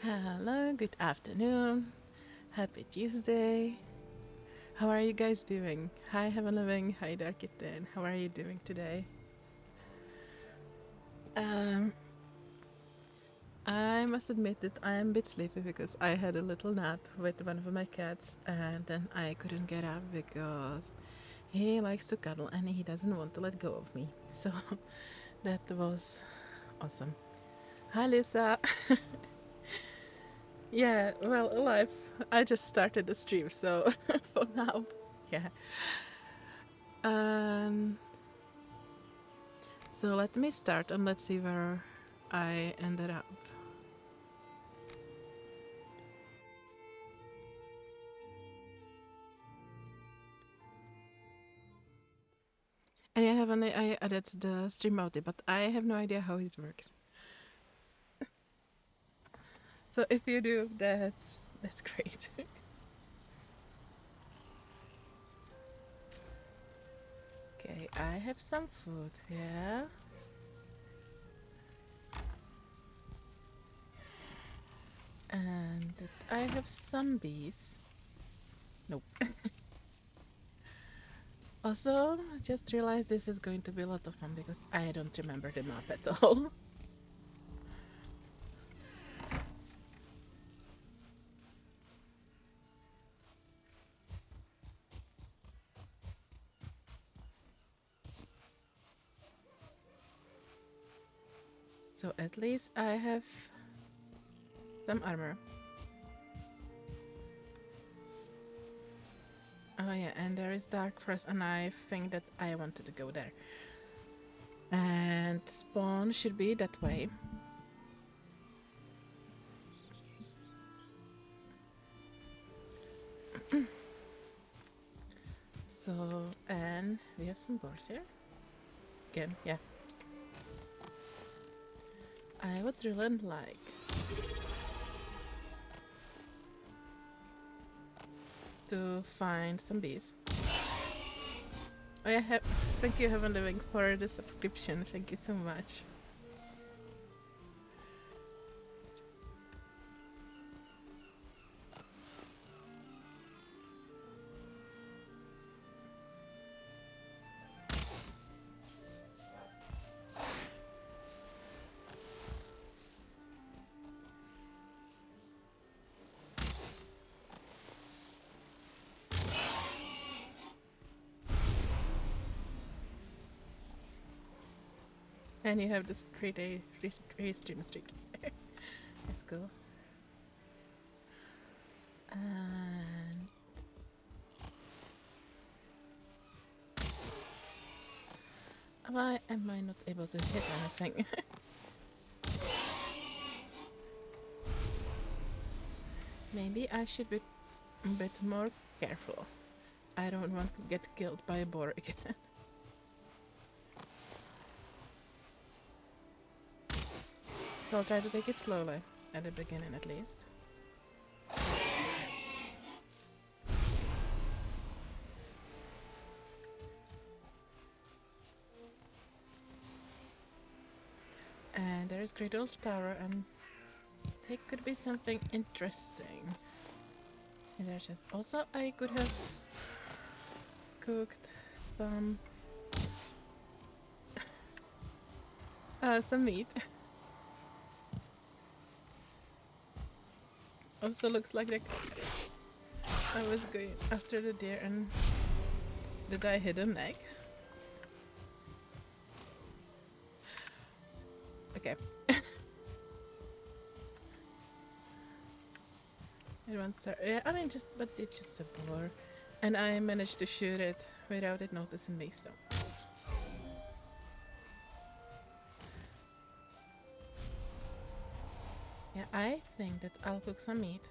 Hello, good afternoon. Happy Tuesday. How are you guys doing? Hi, Heaven Living. Hi, Dark Kitten. How are you doing today? Um, I must admit that I am a bit sleepy because I had a little nap with one of my cats and then I couldn't get up because he likes to cuddle and he doesn't want to let go of me. So that was awesome. Hi, Lisa. Yeah, well, alive. I just started the stream, so for now, yeah. Um, so let me start and let's see where I ended up. And I added the stream audio, but I have no idea how it works. So if you do, that's great. Okay, I have some food here. And I have some bees. Nope. Also, just realized this is going to be a lot of fun because I don't remember the map at all. So at least I have some armor. Oh yeah, and there is Dark Forest, and I think that I wanted to go there. And spawn should be that way. So, and we have some boars here. Again, yeah. I would really like to find some bees. Oh yeah, thank you Heaven Living for the subscription. Thank you so much. And you have this 3-day stream streak. Let's go. And why am I not able to hit anything? Maybe I should be a bit more careful. I don't want to get killed by a boar again. So I'll try to take it slowly, at the beginning at least. And there is Great Old Tower, and it could be something interesting. And there's just also I could have cooked some meat. Also looks like I was going after the deer, and did I hit an egg? Okay. Yeah, I mean, but it's just a boar, and I managed to shoot it without it noticing me. So yeah, I think that I'll cook some meat.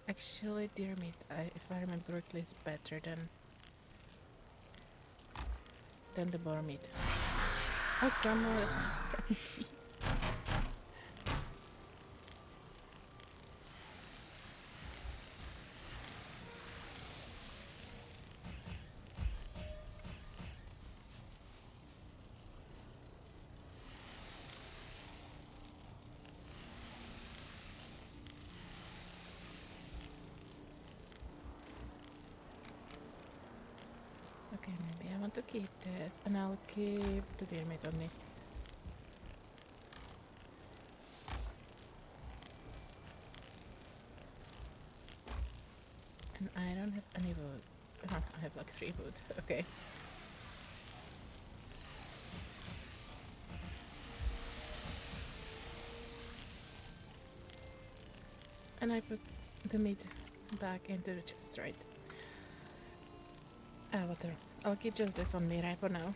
Actually, deer meat, if I remember correctly, is better than the boar meat. Oh, come on, it was okay, maybe I want to keep this, and I'll keep the deer meat on me. And I don't have any wood. I have like 3 wood. Okay. And I put the meat back into the chest, right? Water. I'll keep just this on me right for now.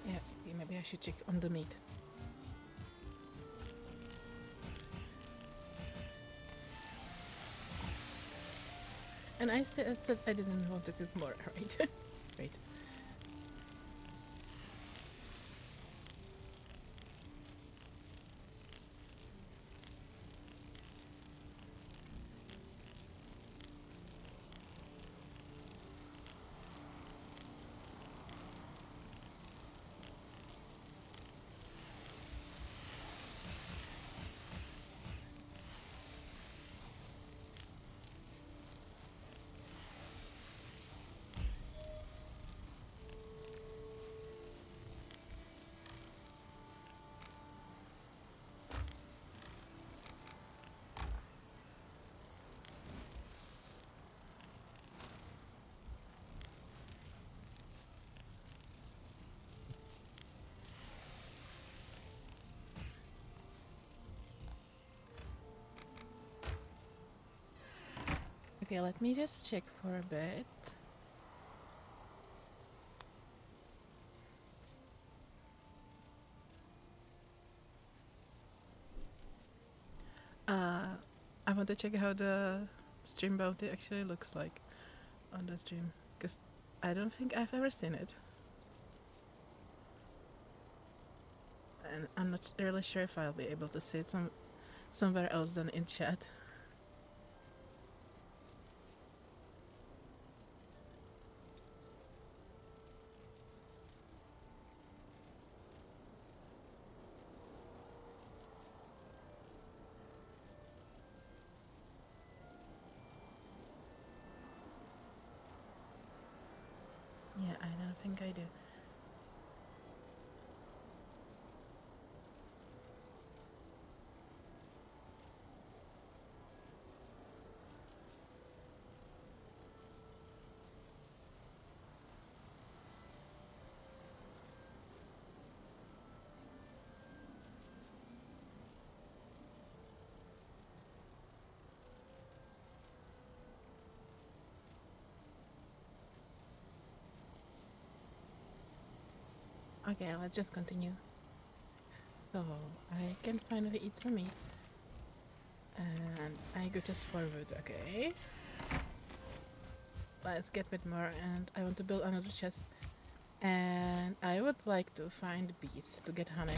Yeah, maybe I should check on the meat. And I said I didn't want to cook more, right? Right. Okay, let me just check for a bit. I want to check how the stream bounty actually looks like on the stream, because I don't think I've ever seen it. And I'm not really sure if I'll be able to see it somewhere else than in chat. Yeah, I don't think I do. Okay, let's just continue. So, I can finally eat some meat. And I go just forward, okay? Let's get a bit more, and I want to build another chest. And I would like to find bees to get honey.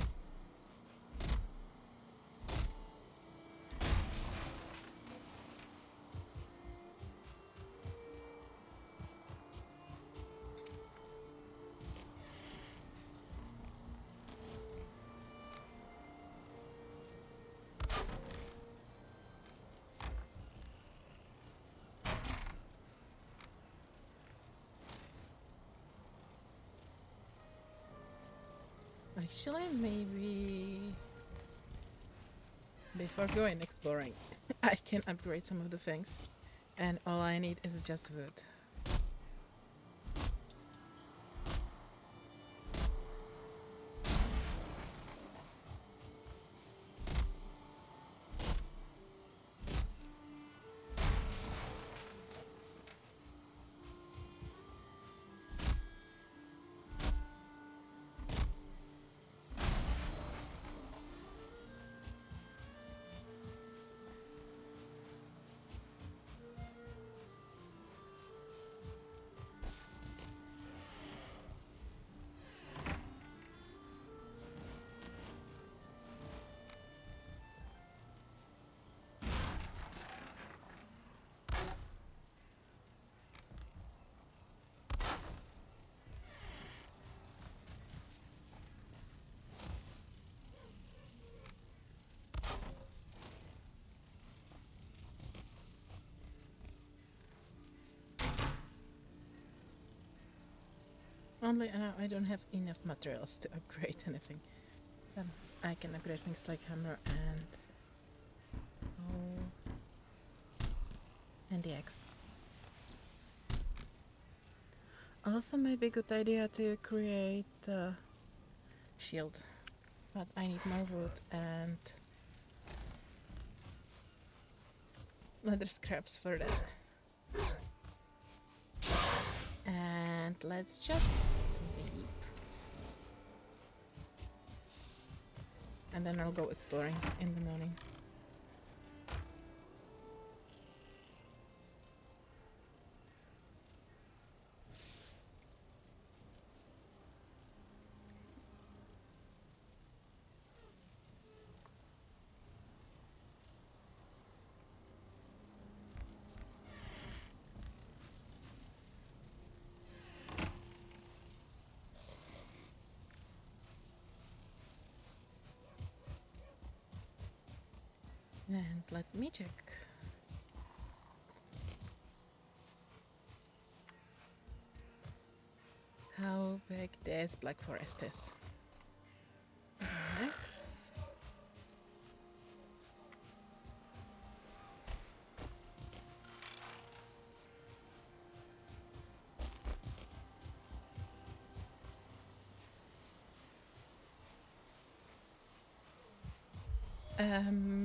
Actually, maybe before going exploring, I can upgrade some of the things. And all I need is just wood. Only I don't have enough materials to upgrade anything. Then I can upgrade things like hammer and the axe. Also, maybe a good idea to create a shield, but I need more wood and leather scraps for that. And let's just sleep. And then I'll go exploring in the morning. And let me check. How big this black forest is. Next.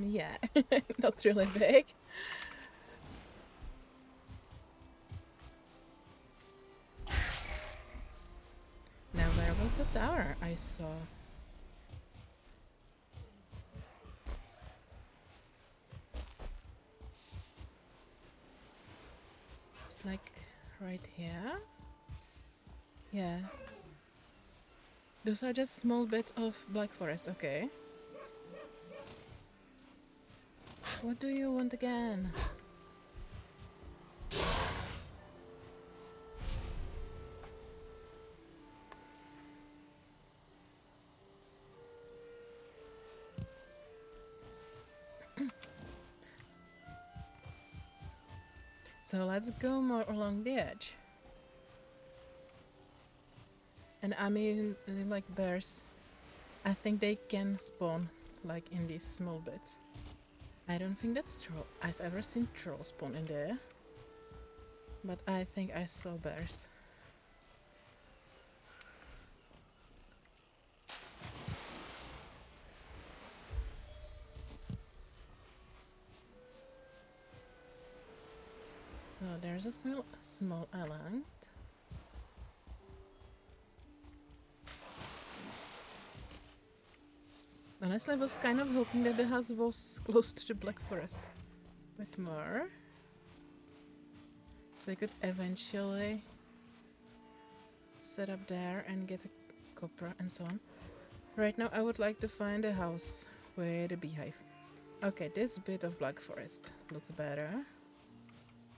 Yeah, not really big. Now, where was the tower I saw? It's like right here. Yeah. Those are just small bits of black forest, okay. What do you want again? So let's go more along the edge. And I mean, like bears, I think they can spawn like in these small bits. I don't think that's true. I've ever seen trolls spawn in there, but I think I saw bears. So there's a small island. Honestly, I was kind of hoping that the house was close to the Black Forest. But more. So I could eventually set up there and get a copra and so on. Right now I would like to find a house with a beehive. Okay, this bit of Black Forest looks better.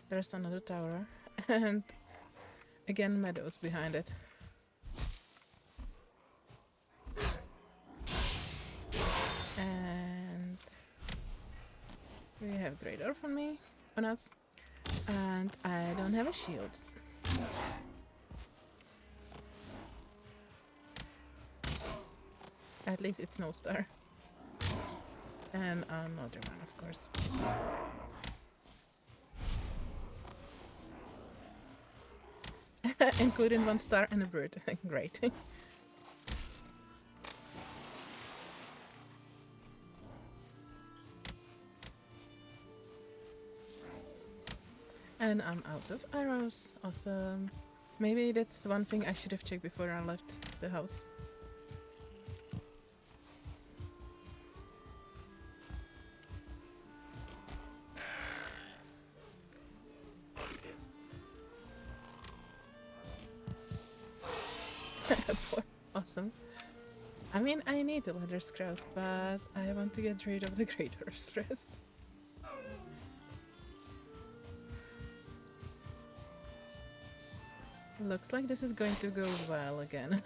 There's another tower and again meadows behind it. And we have great earth on us. And I don't have a shield. At least it's no star. And another one, of course. Including 1 star and a bird. Great. And I'm out of arrows. Awesome. Maybe that's one thing I should have checked before I left the house. Awesome. I mean, I need the leather scraps, but I want to get rid of the great earths first. Looks like this is going to go well again.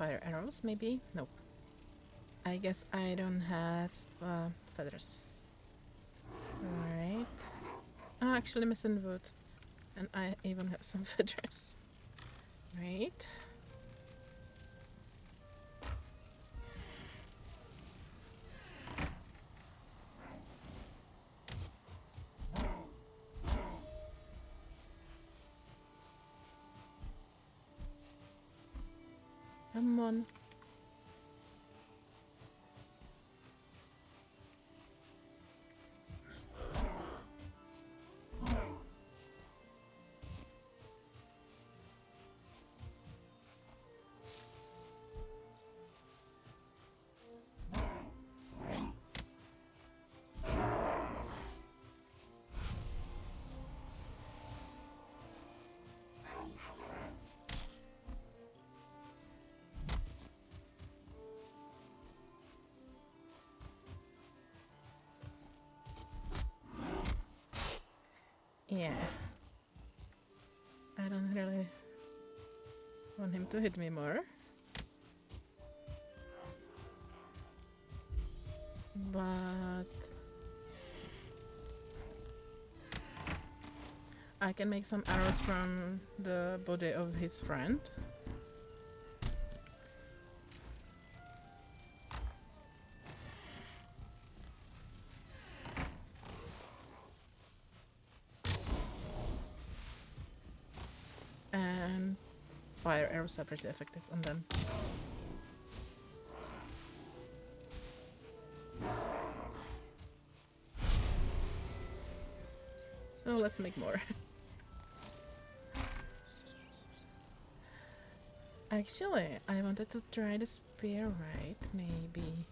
fire arrows, maybe? Nope. I guess I don't have feathers. Alright. I'm actually missing wood. And I even have some feathers. Right. Come on. Yeah. I don't really want him to hit me more. But I can make some arrows from the body of his friend. And fire arrows are pretty effective on them. So let's make more. Actually, I wanted to try the spear, right? Maybe.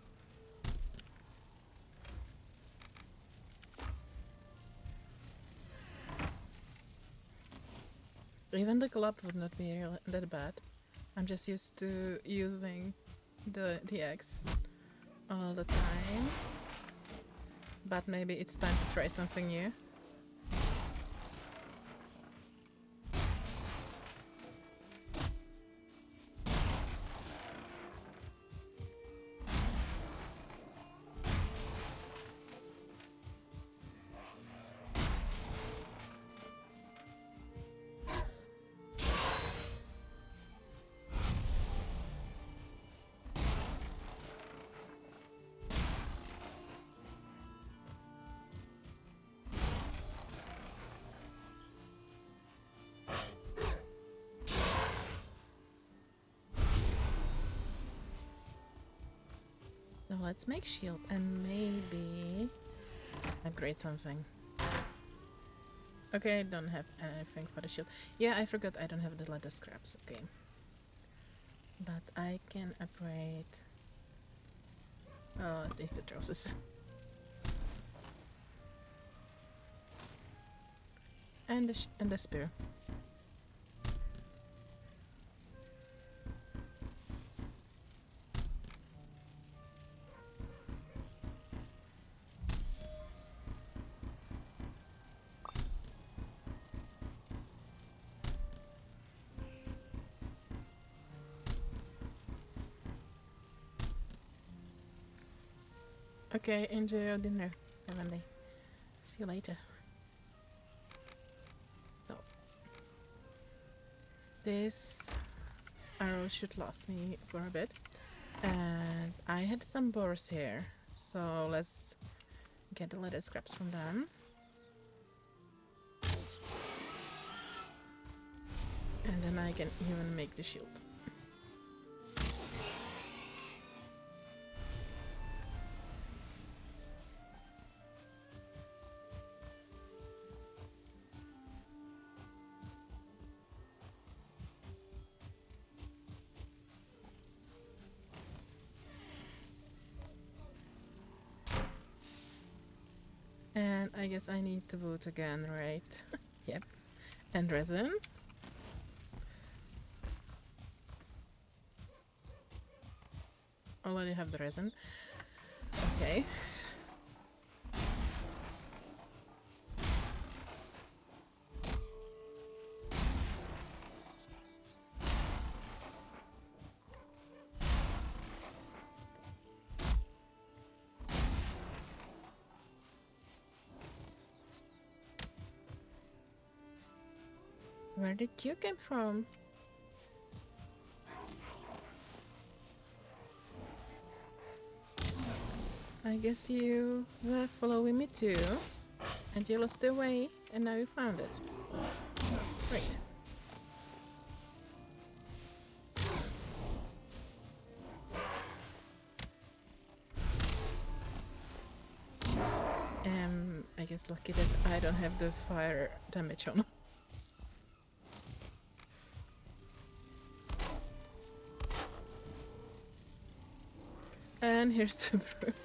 Even the club would not be that bad. I'm just used to using the axe all the time. But maybe it's time to try something new. So let's make shield and maybe upgrade something. Okay, I don't have anything for the shield. Yeah, I forgot I don't have the leather scraps. Okay. But I can upgrade... Oh, at least the trousers. And the spear. Okay, enjoy your dinner, Emily. See you later. So, this arrow should last me for a bit. And I had some boars here, so let's get the leather scraps from them. And then I can even make the shield. And I guess I need to vote again, right? Yep. And resin. Already have the resin. Okay. Where did you come from? I guess you were following me too, and you lost the way, and now you found it. Great. I guess lucky that I don't have the fire damage on. And here's the brute.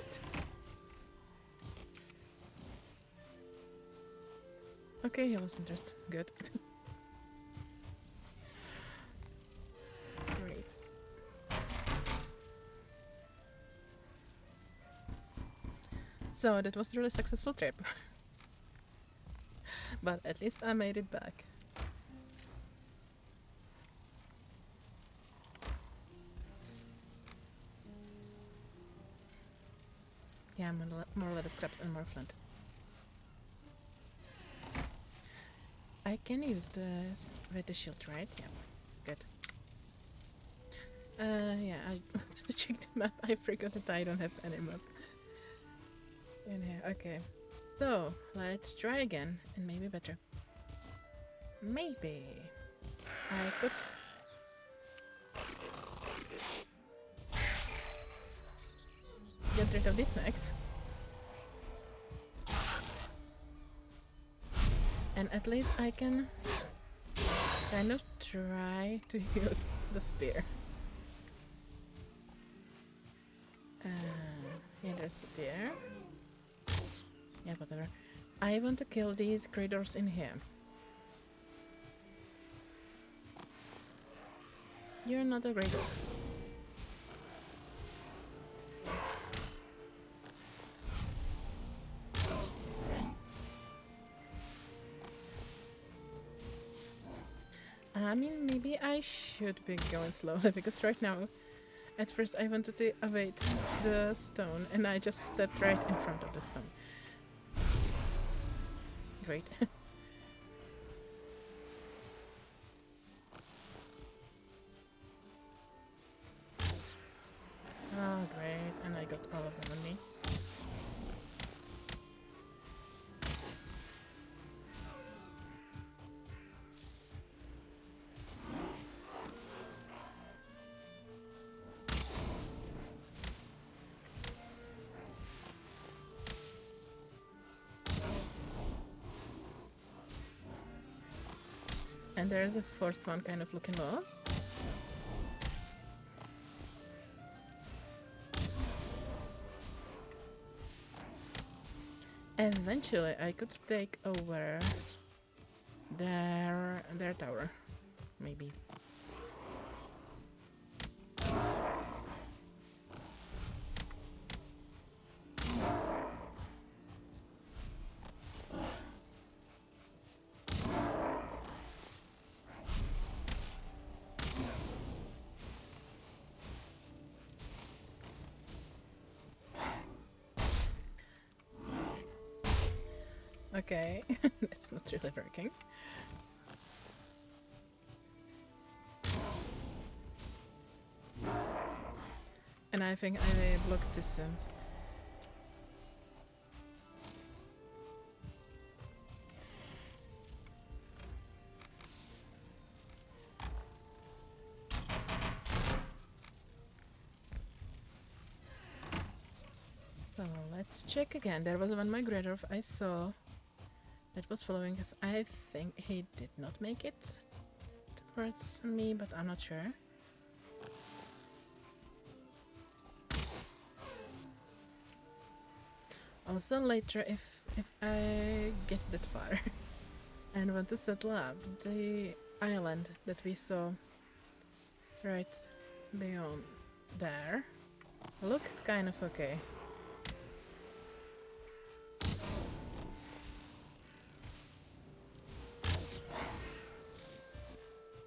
Okay, he lost interest. Good. Great. So that was a really successful trip. But at least I made it back. Yeah, more leather scraps and more flint. I can use this with the shield, right? Yeah, good. Yeah, I wanted to check the map. I forgot that I don't have any map in here. Okay, so let's try again, and maybe better. Maybe I could. Get rid of this next. And at least I can kind of try to use the spear. Yeah, there's a deer. Yeah, whatever. I want to kill these critters in here. You're not a critter. I mean, maybe I should be going slowly, because right now, at first I wanted to evade the stone, and I just stepped right in front of the stone. Great. Oh, great, and I got all of them on me. And there's a fourth one kind of looking lost. Eventually I could take over their tower, maybe. Okay, that's not really working. And I think I blocked this soon. So let's check again. There was one migrator I saw that was following us. I think he did not make it towards me, but I'm not sure. Also later, if I get that far and want to settle up, the island that we saw right beyond there looked kind of okay.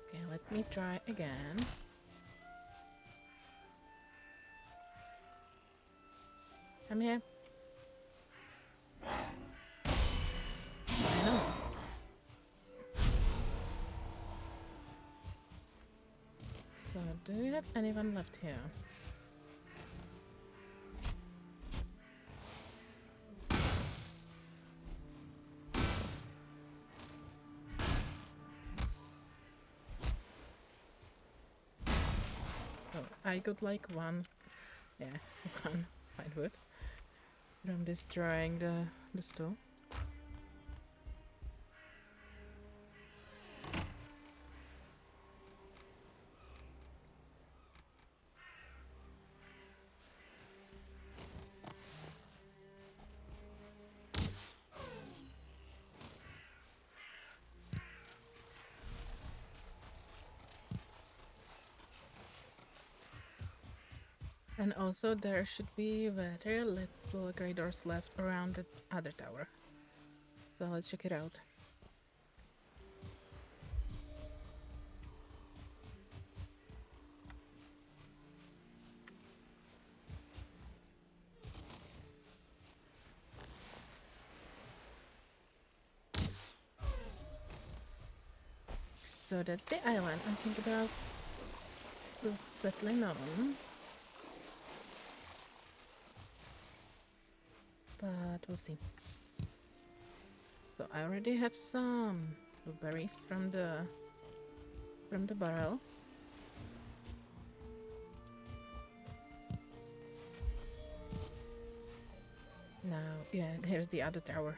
Okay, let me try again. I'm here. I know. So, do you have anyone left here? Oh, I got like one, yeah, one fine wood from destroying the stool. And also there should be very little grey doors left around the other tower. So let's check it out. So that's the island I think about settling on. But we'll see. So I already have some blueberries from the barrel. Now, yeah, here's the other tower.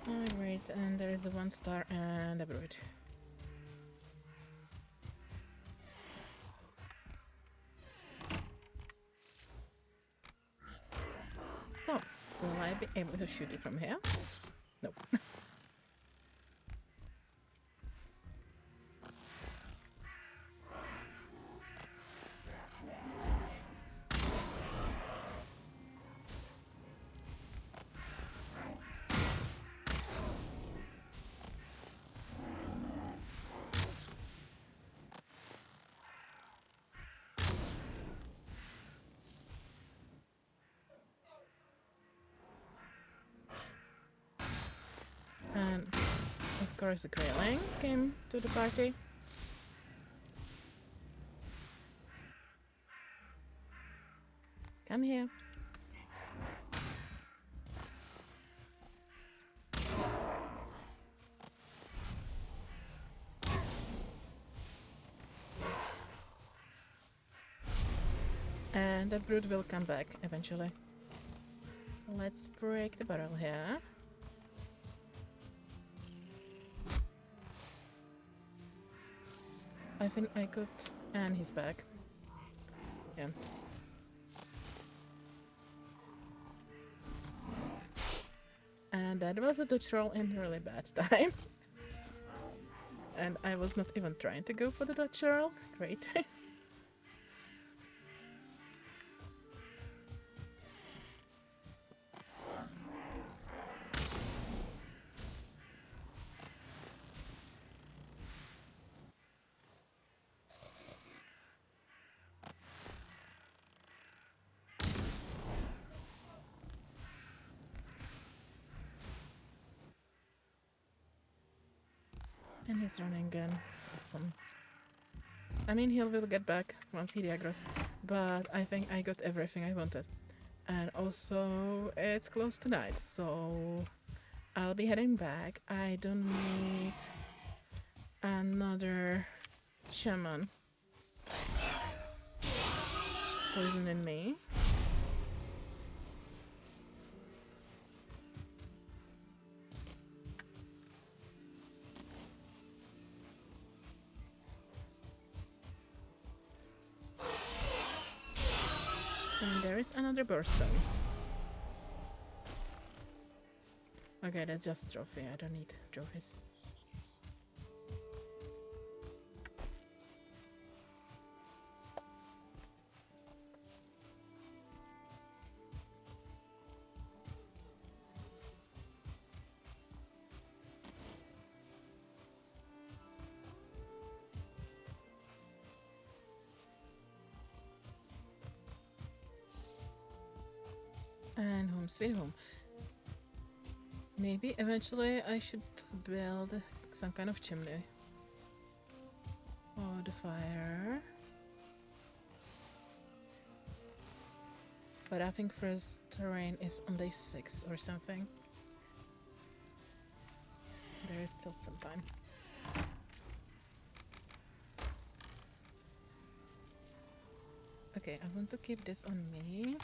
Alright, and there is a 1 star and a brood. So, will I be able to shoot it from here? Nope. And of course the Greyling came to the party. Come here. And that brood will come back eventually. Let's break the barrel here. I think I could... and he's back. Yeah. And that was a Dutch roll in really bad time. And I was not even trying to go for the Dutch roll. Great. And he's running again. Awesome. I mean, he will get back once he aggroes, but I think I got everything I wanted. And also, it's close to night, so I'll be heading back. I don't need another shaman poisoning me. And there is another burstone. Okay, that's just trophy. I don't need trophies. sweet home. Maybe eventually I should build some kind of chimney. Oh, the fire. But I think first terrain is on day 6 or something. There is still some time. Okay, I want to keep this on me.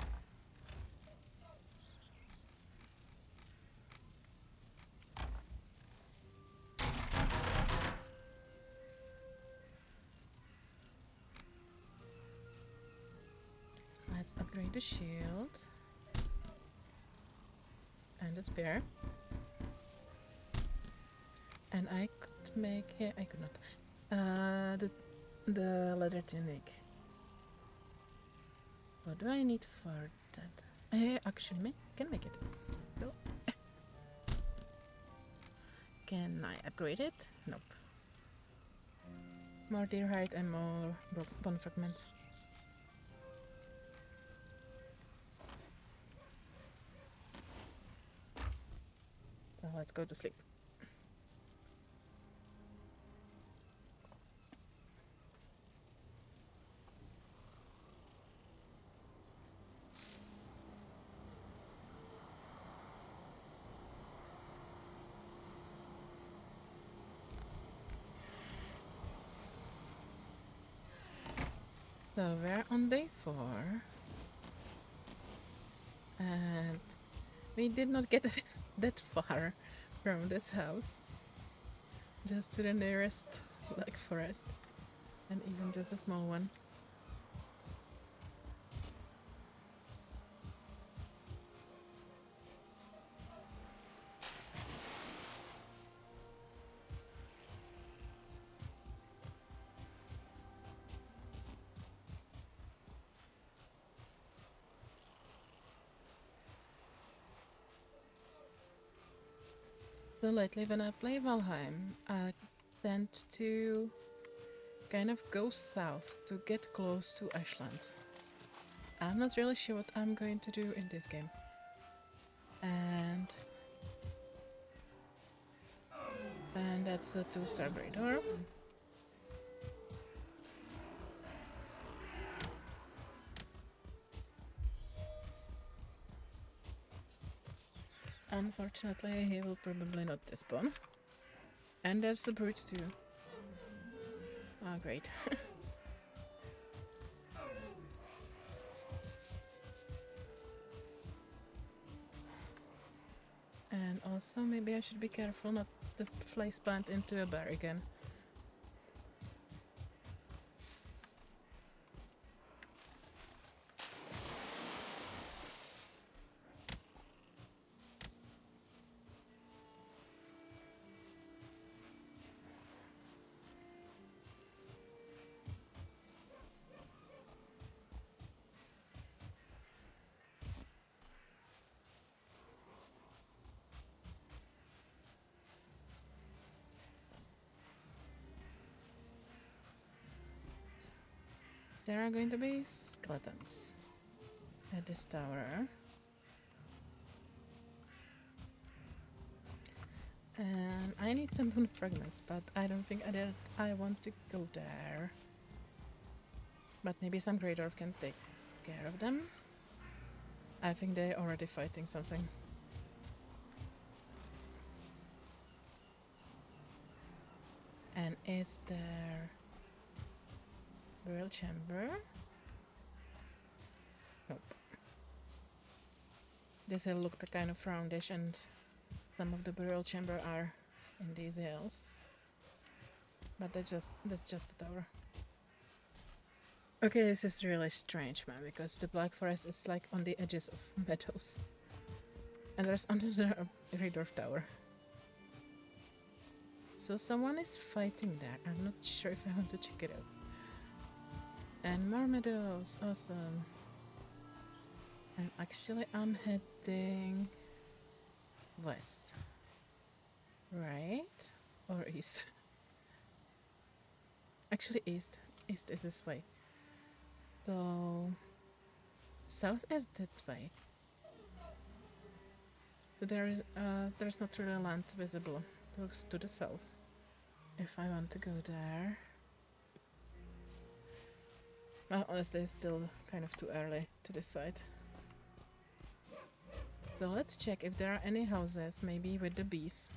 Let's upgrade the shield. And the spear. And I could make... Yeah, I could not. The leather tunic. What do I need for that? I actually can make it. Go. Can I upgrade it? Nope. More deer hide and more bone fragments. So let's go to sleep. So we're on day 4. And we did not get that far from this house. Just to the nearest like forest. And even just a small one. So lately when I play Valheim, I tend to kind of go south to get close to Ashland. I'm not really sure what I'm going to do in this game. And that's a 2-star Great Orb. Unfortunately, he will probably not despawn. And there's the brute too. Ah, great. And also, maybe I should be careful not to place plant into a bear again. There are going to be skeletons at this tower. And I need some bone fragments, but I don't think I want to go there. But maybe some Great Dwarf can take care of them. I think they're already fighting something. And is there burial chamber? Nope. This hill looked a kind of roundish, and some of the burial chamber are in these hills. But that's just the tower. Okay, this is really strange, man, because the Black Forest is like on the edges of meadows. And there's another Great Dwarf tower. So someone is fighting there. I'm not sure if I want to check it out. And more meadows, awesome. And actually I'm heading west. Right? Or east? Actually east. East is this way. So south is that way. There's not really land visible to the south. If I want to go there... Well, honestly, it's still kind of too early to decide. So let's check if there are any houses, maybe with the bees,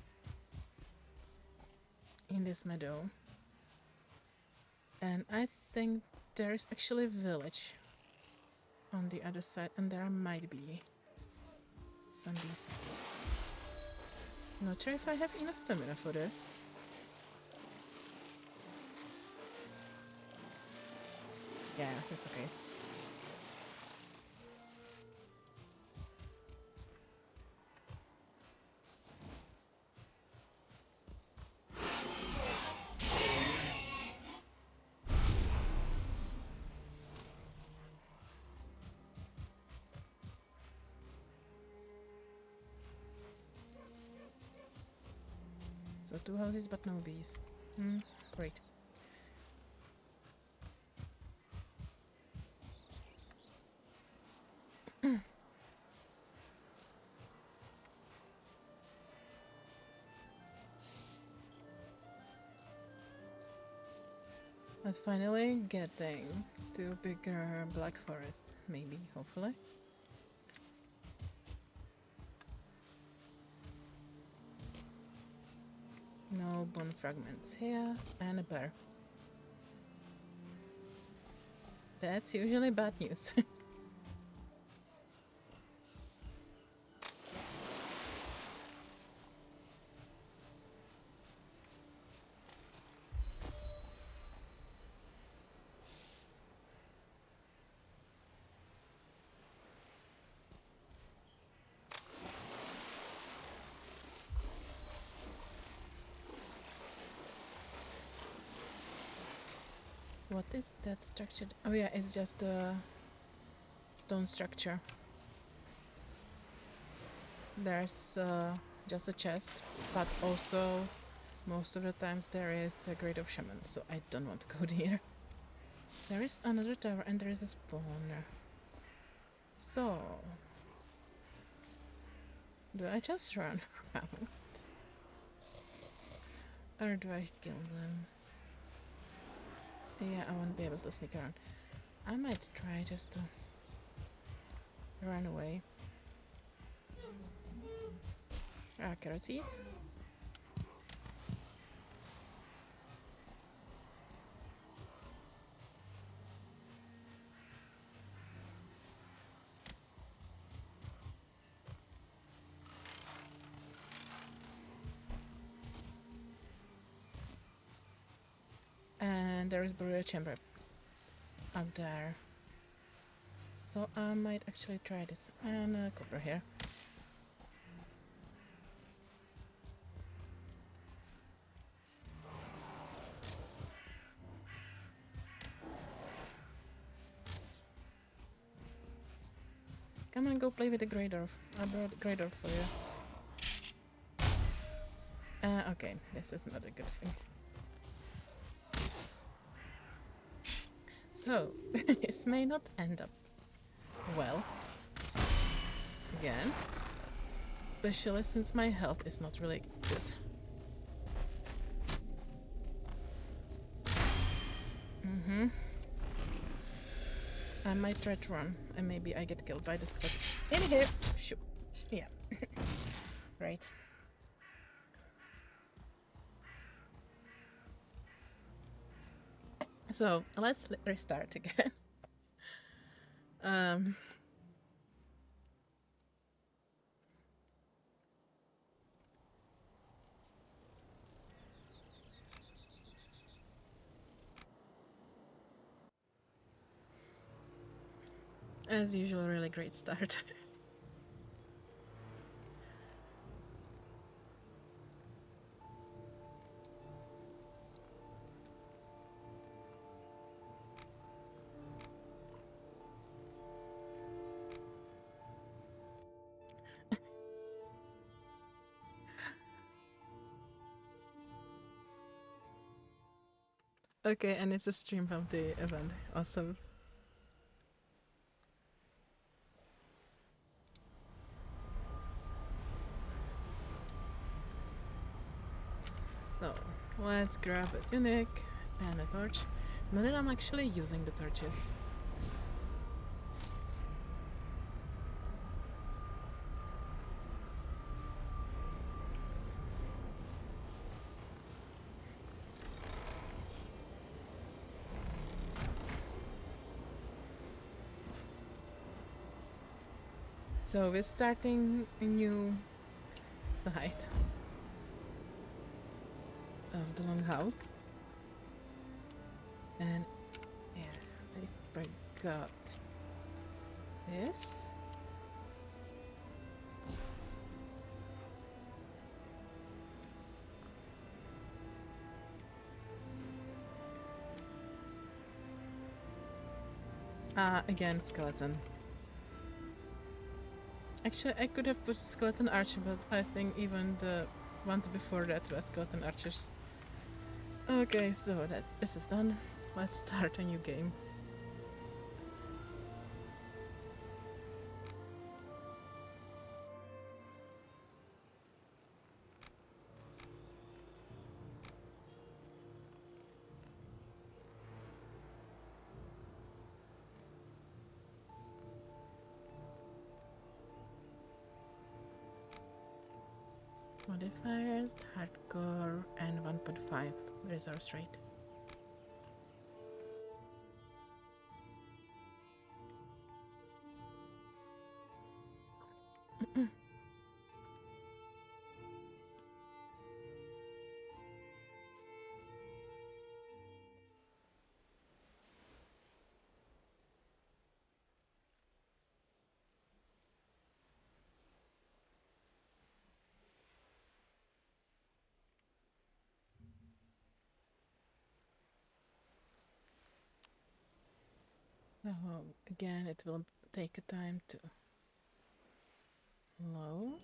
in this meadow. And I think there is actually a village on the other side, and there might be some bees. Not sure if I have enough stamina for this. Yeah, that's okay. So 2 houses but no bees. Great. But finally getting to a bigger black forest, maybe, hopefully. No bone fragments here, and a bear. That's usually bad news. What is that structure? Oh yeah, it's just a stone structure. There's just a chest, but also most of the times there is a grade of shaman, so I don't want to go there. There is another tower and there is a spawner. So, do I just run around? Or do I kill them? Yeah, I won't be able to sneak around. I might try just to run away. Carrot seeds. And there is burial chamber up there. So I might actually try this. And a copper here. Come on, go play with the Grey Dwarf. I brought the Grey Dwarf for you. Okay, this is not a good thing. So, this may not end up well. Again. Especially since my health is not really good. I might try to run, and maybe I get killed by this clip. In here! Shoot. Yeah. Right. So, let's restart again. As usual, really great start. Okay, and it's a stream from the event. Awesome. So, let's grab a tunic and a torch. Now that I'm actually using the torches. So we're starting a new side of the Longhouse. And yeah, I forgot this. Again, skeleton. Actually, I could have put skeleton archer, but I think even the ones before that were skeleton archers. Okay, so that this is done. Let's start a new game. Modifiers, hardcore, and 1.5 resource rate. So again, it will take a time to load.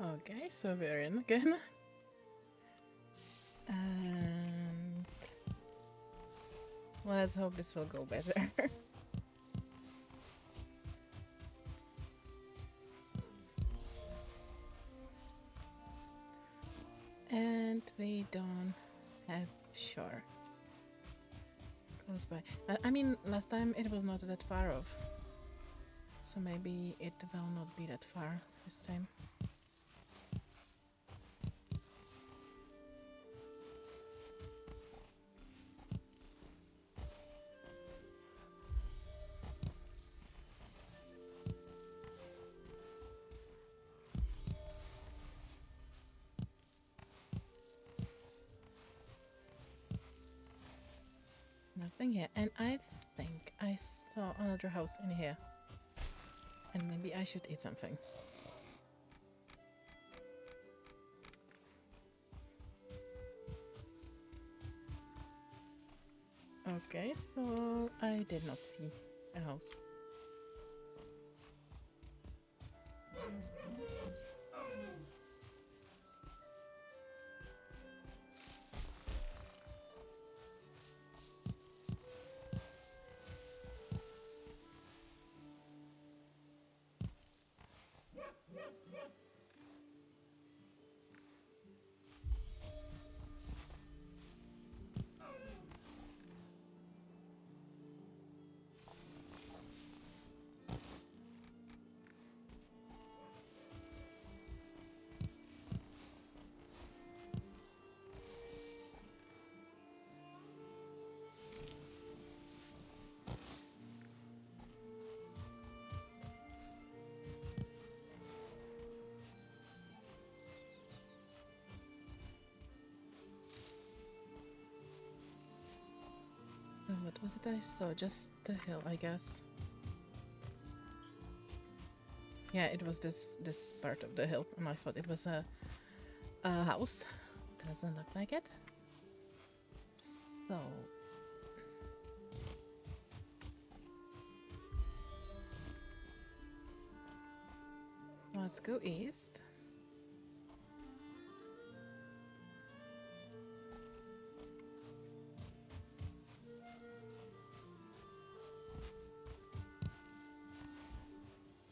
Okay, so we're in again. And let's hope this will go better. And we don't have shore close by. I mean, last time it was not that far off. So maybe it will not be that far this time. nothing here. And I think I saw another house in here. And maybe I should eat something. Okay, so I did not see a house. What was it I saw? Just the hill, I guess. Yeah, it was this part of the hill, and I thought it was a house. Doesn't look like it. So let's go east.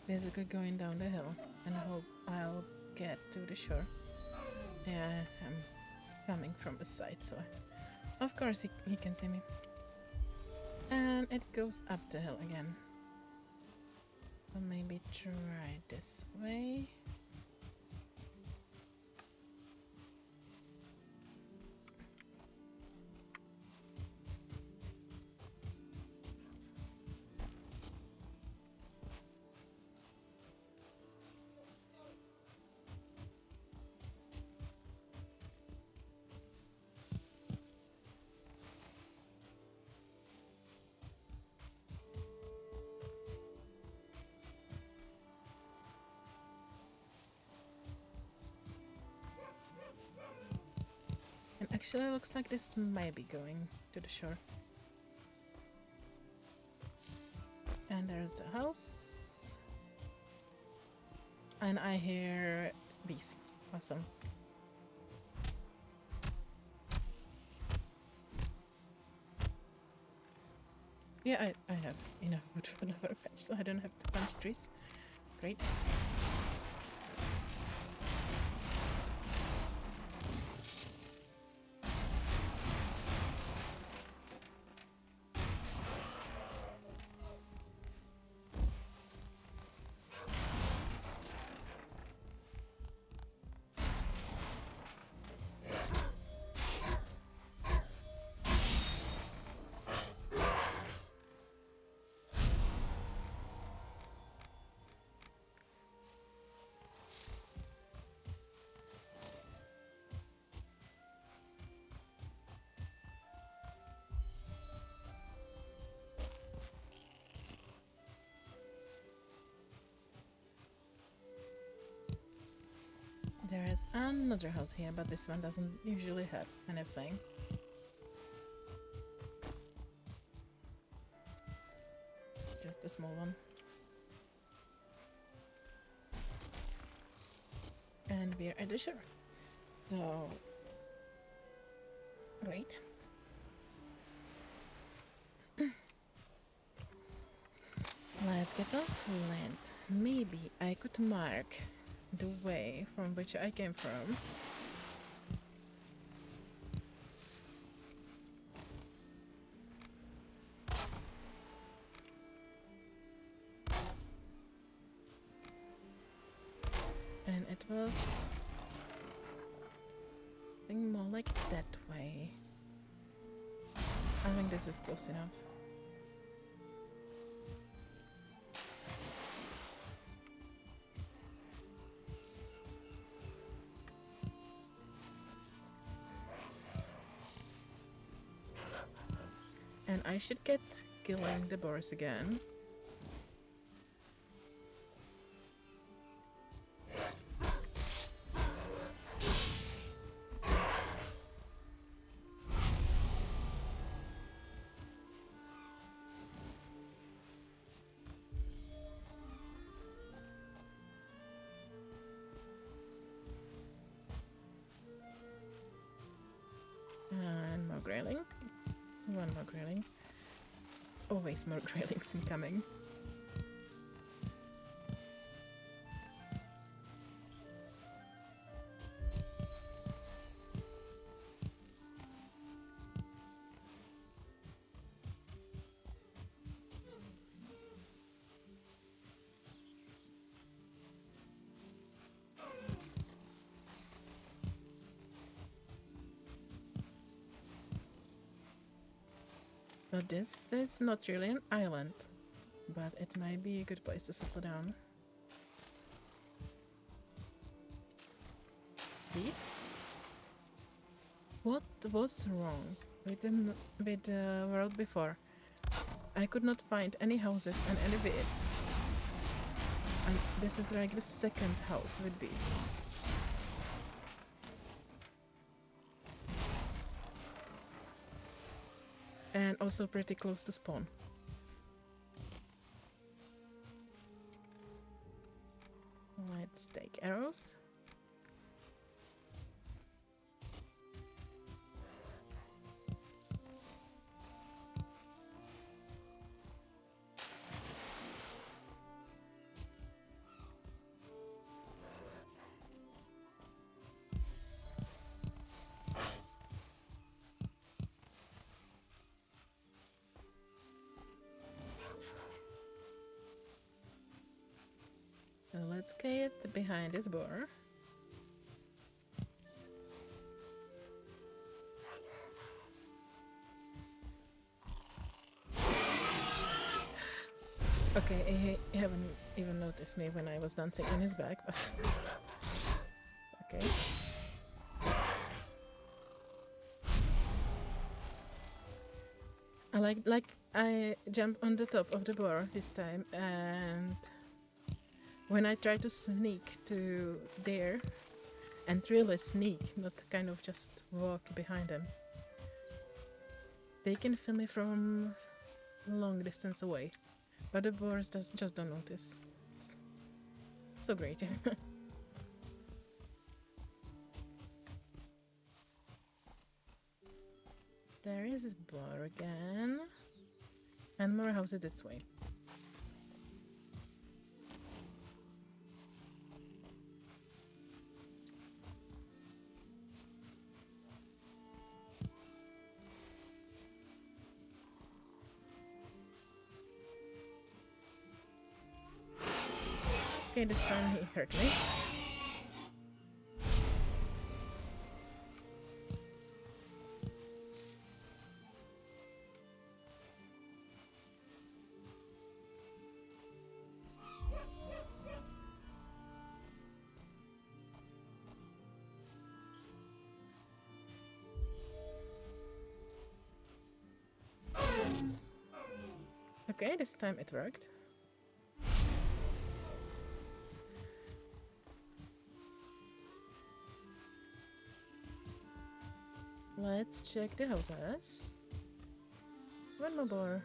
Basically going down the hill and hope I'll get to the shore. Yeah, I'm coming from the side, so of course he can see me. And it goes up the hill again. So maybe try this way. And actually looks like this may be going to the shore. And there's the house. And I hear bees. Awesome. Yeah, I have enough wood for another patch, so I don't have to punch trees. Great. There is another house here, but this one doesn't usually have anything. Just a small one. And we're at the shore. So, great. Let's get some land. Maybe I could mark the way from which I came from. And it was something more like that way. I think this is close enough. And I should get killing the boars again. And more grayling. One more grayling. Always more graylings incoming. So this is not really an island, but it might be a good place to settle down. Please? What was wrong with the world before? I could not find any houses and any bees. And this is like the second house with bees. And also pretty close to spawn. Let's take arrows. So let's get behind this boar. Okay, he haven't even noticed me when I was dancing on his back, but okay. I jumped on the top of the boar this time, and when I try to sneak to there, and really sneak, not kind of just walk behind them, they can feel me from long distance away. But the boars just don't notice. So great. There is boar again. And more houses this way. Okay, this time he hurt me. Okay, this time it worked. Let's check the houses. One more boar.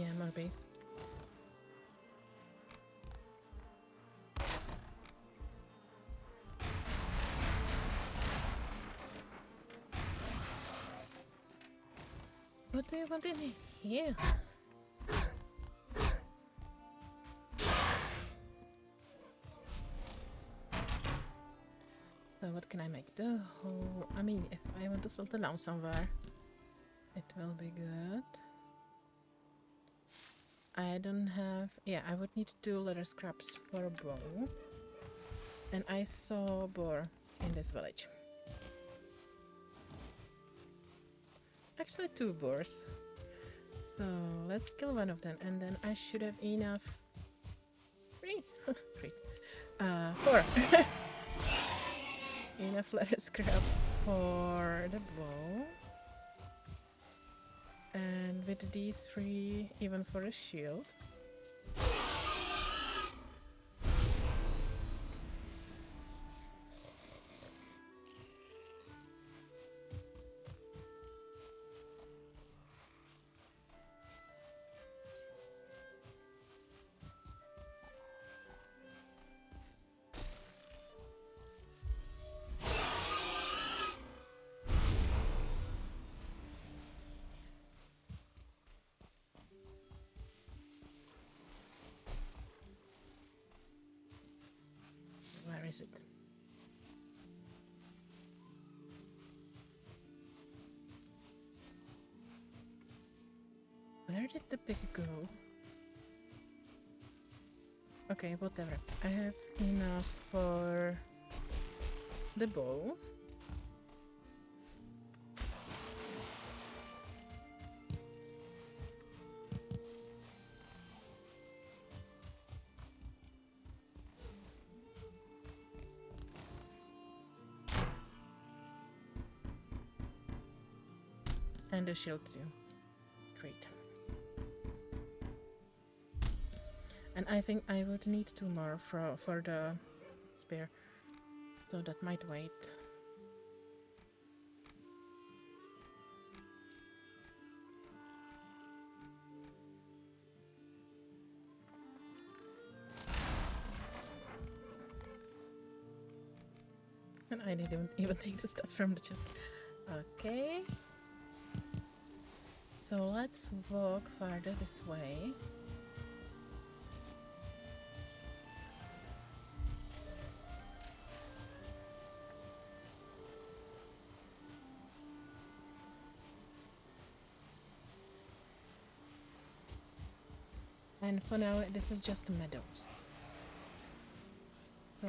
Yeah, more bees. What do you want in here? So what can I make? The whole... I mean, if I want to sell the lamb somewhere, it will be good. I don't have... Yeah, I would need 2 leather scraps for a bow. And I saw a boar in this village. Actually 2 boars. So let's kill one of them and then I should have enough... 3? 3. 4. Enough leather scraps for the bow. And with these 3, even for a shield. Where is it? Where did the pig go? Okay, whatever. I have enough for the bow. And the shield too. Great. And I think I would need 2 more for the spear. So that might wait. And I didn't even take the stuff from the chest. Okay. So let's walk farther this way. And for now, this is just meadows. So...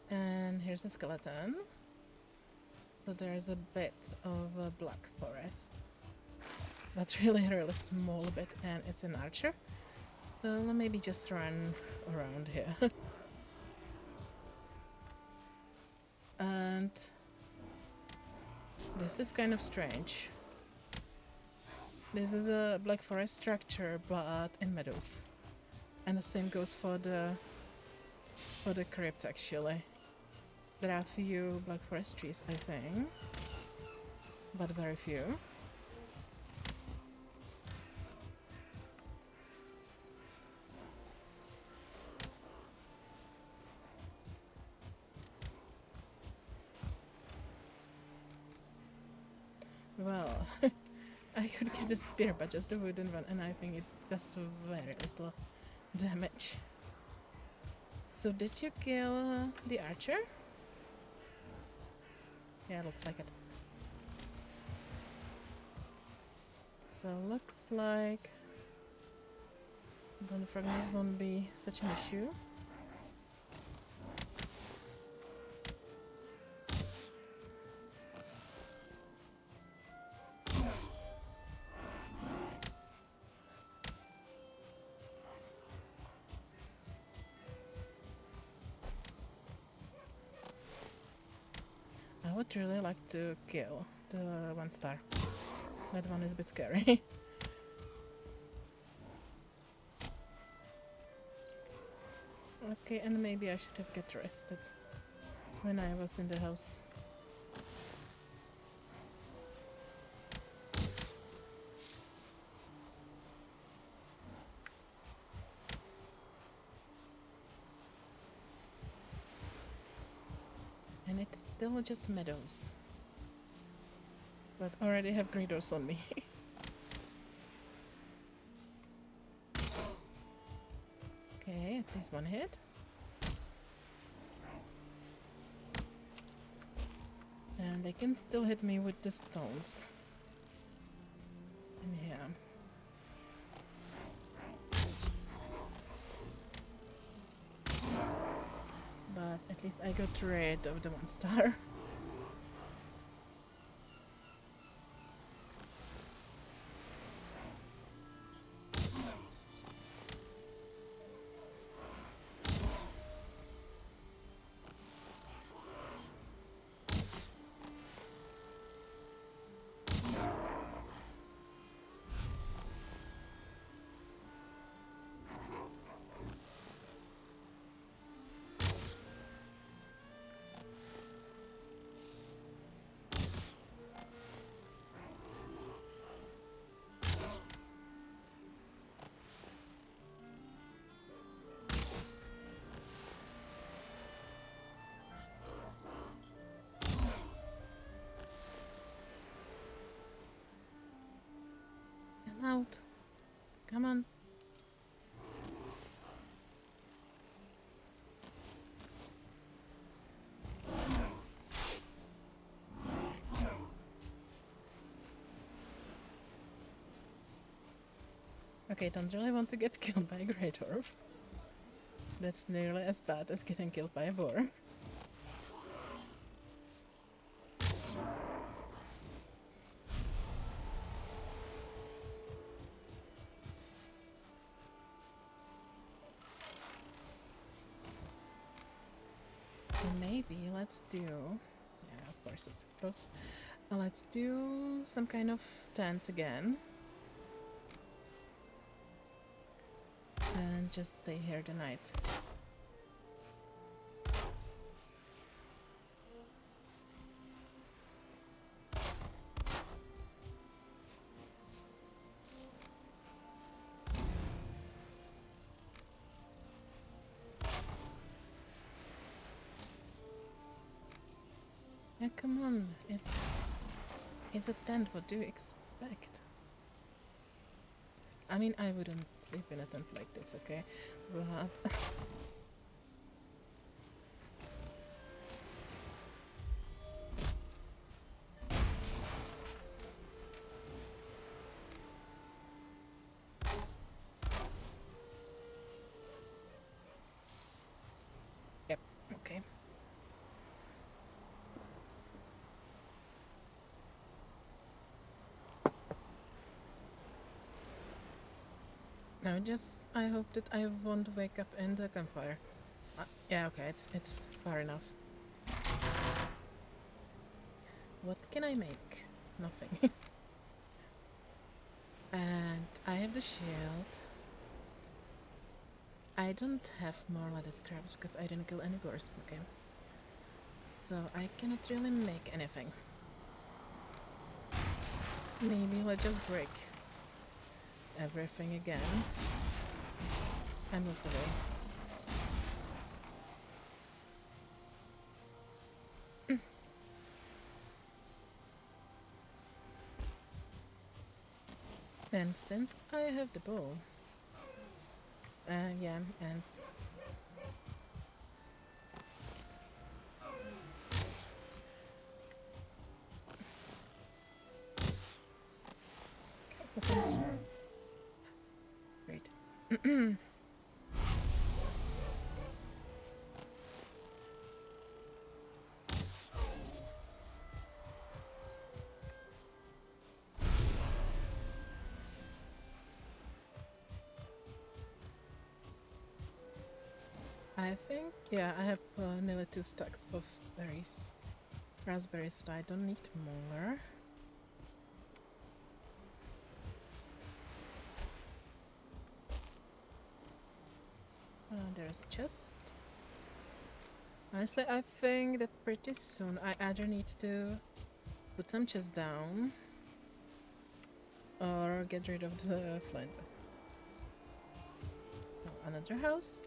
And here's a skeleton. So there's a bit of a black forest. But really, really small bit, and it's an archer. So maybe just run around here. And this is kind of strange. This is a black forest structure, but in meadows. And the same goes for the crypt actually. There are a few black forest trees, I think, but very few. Well, I could get a spear, but just a wooden one, and I think it does very little damage. So did you kill the archer? Yeah, looks like it. So looks like the fragments won't be such an issue. I would really like to kill the 1 star. That one is a bit scary. Okay, and maybe I should have get rested. when I was in the house. And it's still just meadows. But already have greeters on me. Okay, at least one hit. And they can still hit me with the stones. And yeah. But at least I got rid of the one star. Come out. Come on. Okay, don't really want to get killed by a great orb. That's nearly as bad as getting killed by a boar. So maybe let's do... Yeah, of course it goes. Let's do some kind of tent again. And just stay here the night. Yeah, come on. It's a tent. What do you expect? I mean, I wouldn't sleep in a tent like this, okay? But... Yep, okay. No, just I hope that I won't wake up in the campfire. Yeah, okay, it's far enough. What can I make? Nothing. And I have the shield. I don't have more leather scraps because I didn't kill any boars. Okay. So I cannot really make anything. So maybe let's just break everything again and move away. And since I have the bow, yeah, and great. I think, yeah, I have nearly 2 stacks of berries. Raspberries, but I don't need more. There's a chest. Honestly, I think that pretty soon I either need to put some chests down or get rid of the flint. Oh, another house?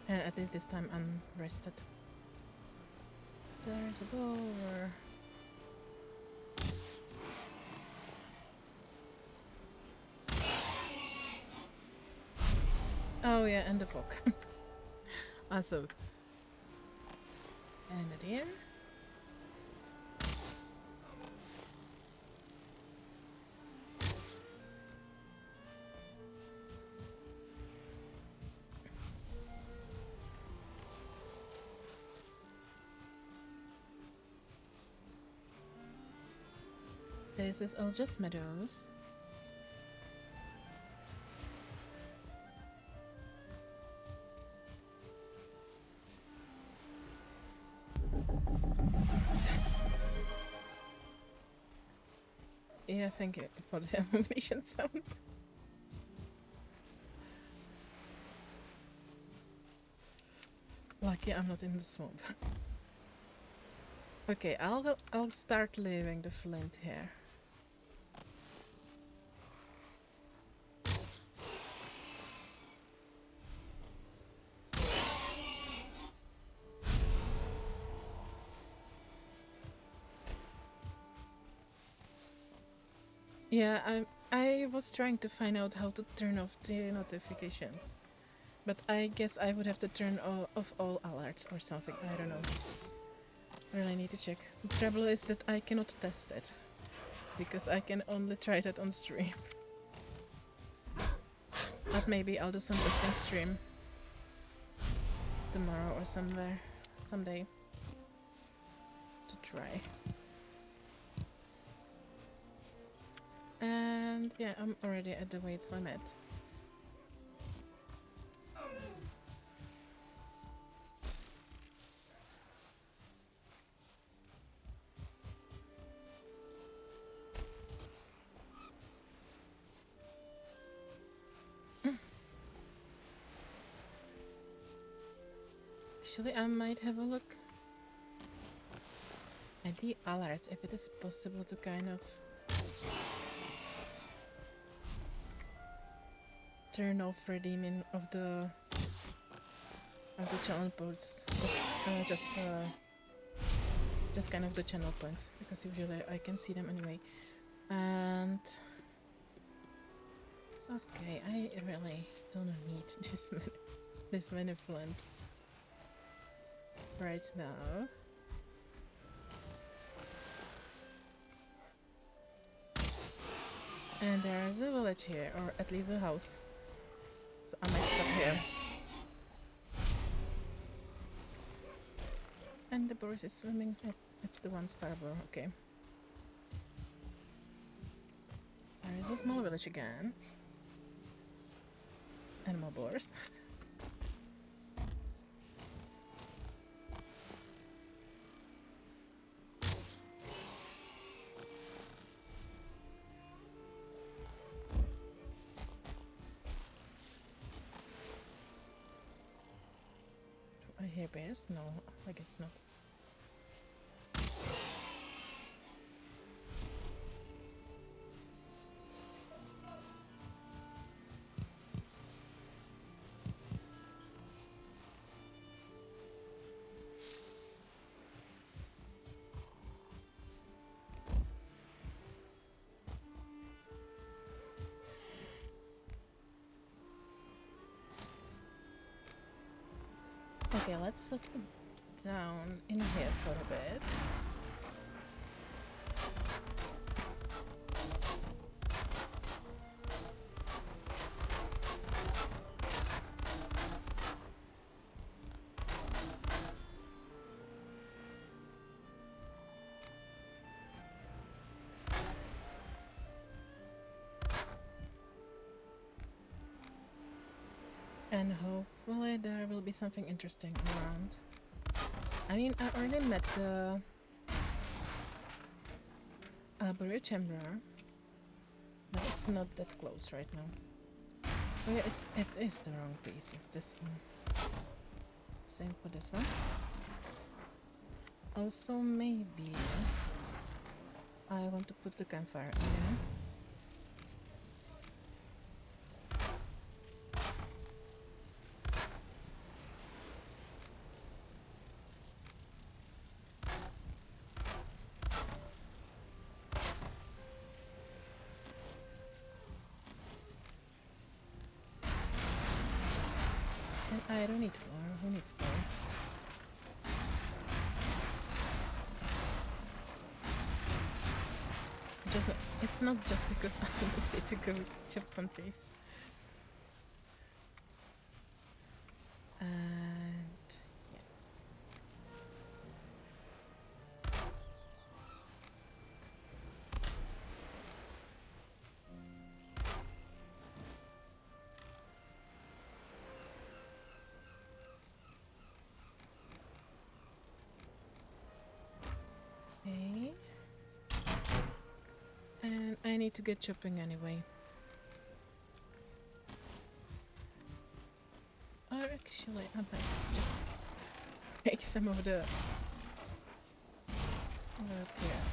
And at least this time I'm rested. There's a boar. Oh yeah, and the book. Awesome. And it in. This is all just meadows. Yeah, thank you for the ammunition sound. Lucky I'm not in the swamp. Okay, I'll start leaving the flint here. Yeah, I was trying to find out how to turn off the notifications. But I guess I would have to turn off all alerts or something. I don't know. Really need to check. The trouble is that I cannot test it. Because I can only try that on stream. But maybe I'll do some testing stream. Tomorrow or somewhere. Someday. To try. And yeah, I'm already at the weight limit. Actually, I might have a look at the alerts if it is possible to kind of turn off redeeming of the channel points. Just kind of the channel points, because usually I can see them anyway. And okay, I really don't need this many flints right now. And there is a village here, or at least a house. So I might stop here. And the boar is swimming. It's the one-star boar, okay. There is a small village again. And more boars. Do I hear bears? No, I guess not. Okay, let's settle down in here for a bit. And hopefully there will be something interesting around. I mean, I already met the Burial Chamber, but it's not that close right now. Oh yeah, it is the wrong piece of this one. Same for this one. Also, maybe I want to put the campfire in there. And I don't need flour. Who needs flour? Just not, it's not just because I'm lazy to go chop some trees. And yeah. Okay. And I need to get chopping anyway. Or actually, I might just take some of the wood here.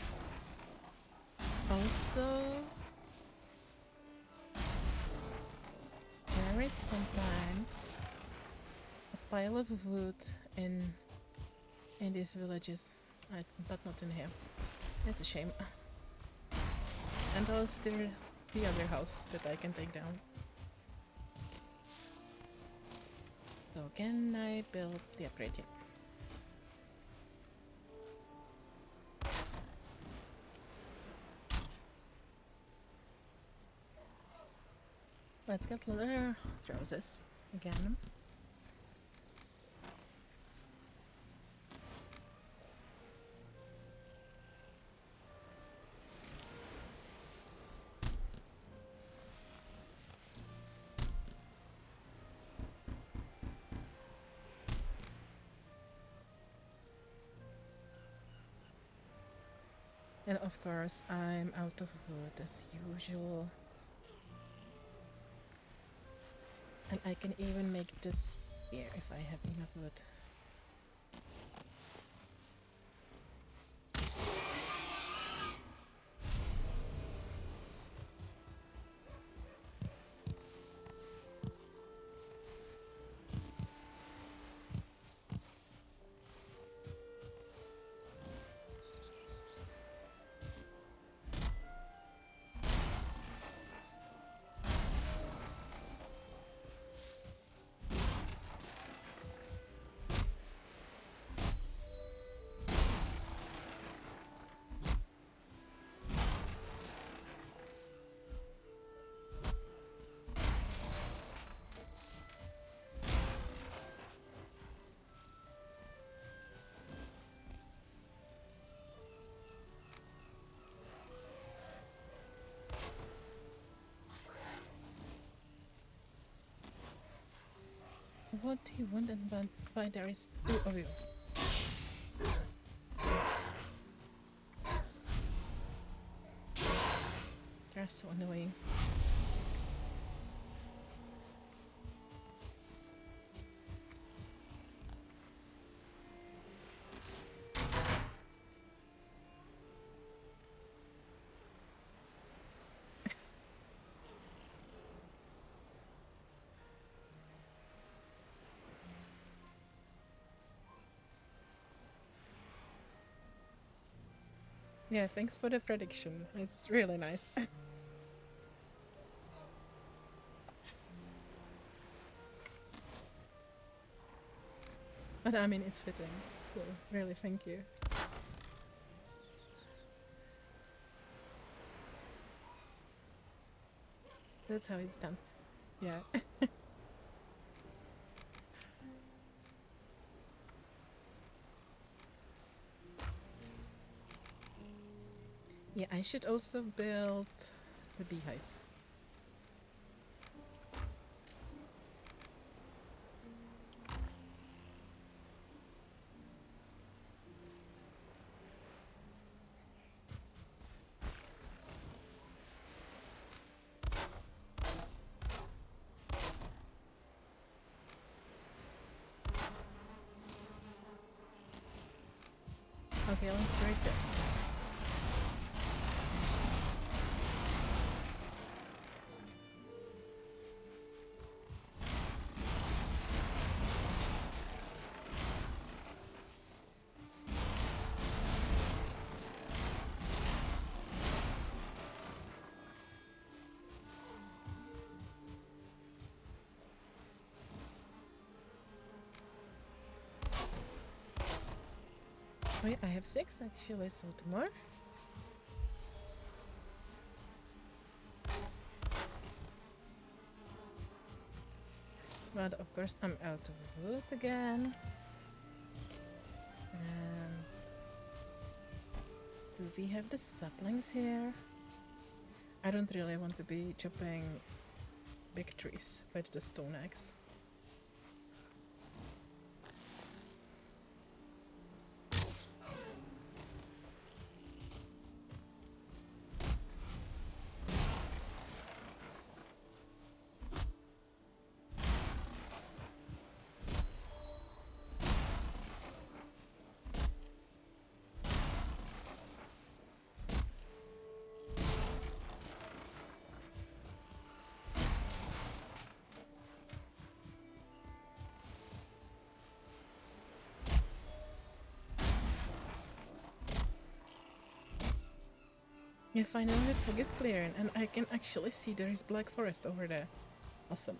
Also, there is sometimes a pile of wood in these villages, but not in here. It's a shame. And there's still the other house that I can take down. So can I build the upgrade? Yeah. Let's get leather roses again. And of course, I'm out of wood as usual. And I can even make this spear if I have enough wood. What do you want and why there is two of you? They're so annoying. Yeah, thanks for the prediction. It's really nice. But I mean, it's fitting. So, really, thank you. That's how it's done. Yeah. Yeah, I should also build the beehives. feeling very good. Wait, I have 6 actually, so 2 more. But of course I'm out of wood again. And do we have the saplings here? I don't really want to be chopping big trees with the stone axe. Yeah, finally the fog is clearing and I can actually see there is black forest over there. Awesome.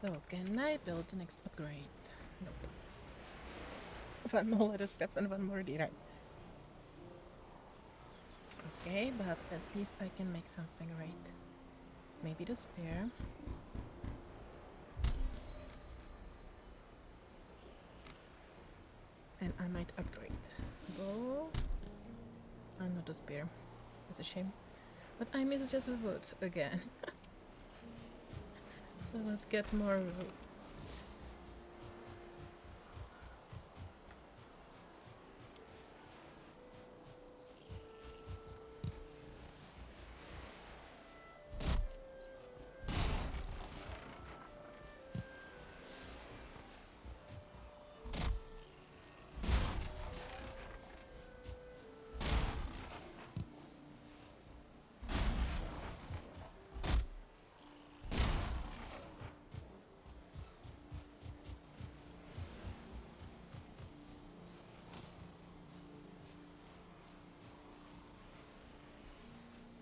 So, can I build the next upgrade? Nope. 1 more letter scraps and 1 more deer. Okay, but at least I can make something right. Maybe the stair. And I might upgrade. Bow. And not a spear. That's a shame. But I miss just wood again. So let's get more wood.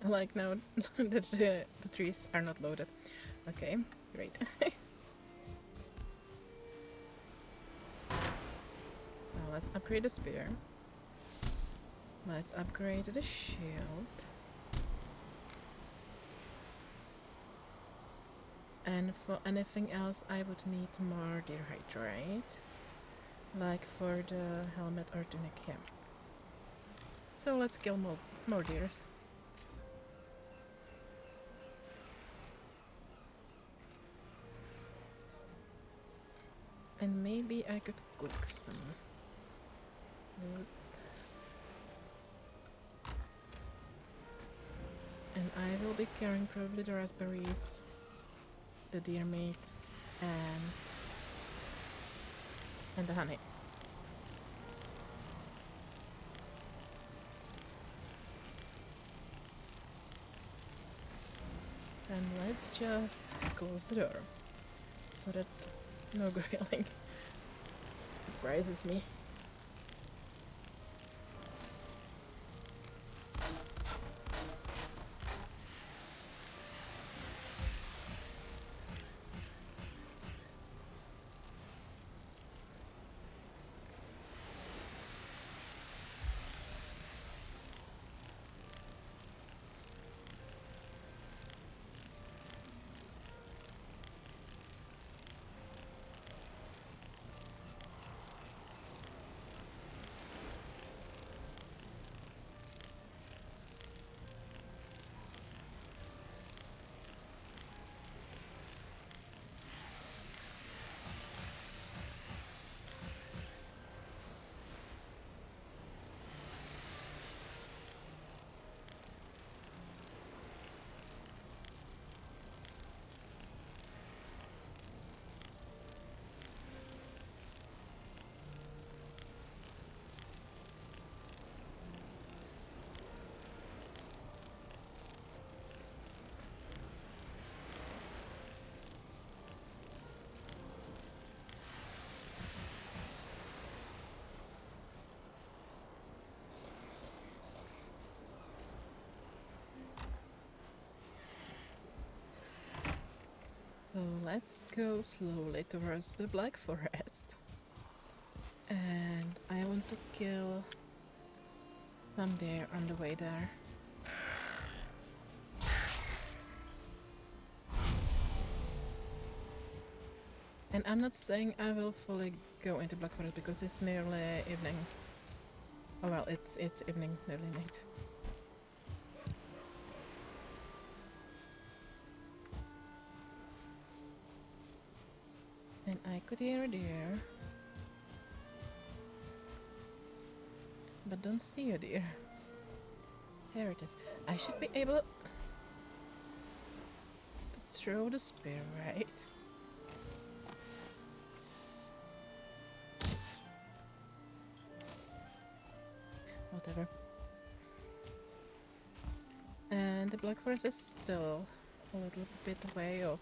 Like now that the trees are not loaded. Okay, great. So let's upgrade the spear. Let's upgrade the shield. And for anything else I would need more deer hide, right? Like for the helmet or tunic, yeah. So let's kill more deers. And maybe I could cook some wood. And I will be carrying probably the raspberries, the deer meat, and the honey. And let's just close the door so that no grilling surprises me. let's go slowly towards the Black Forest. And I want to kill some deer on the way there. And I'm not saying I will fully go into Black Forest because it's nearly evening. Oh well, it's evening, nearly night. And I could hear a deer. But don't see a deer. Here it is. I should be able to throw the spear, right? Whatever. And the Black Forest is still a little bit way off,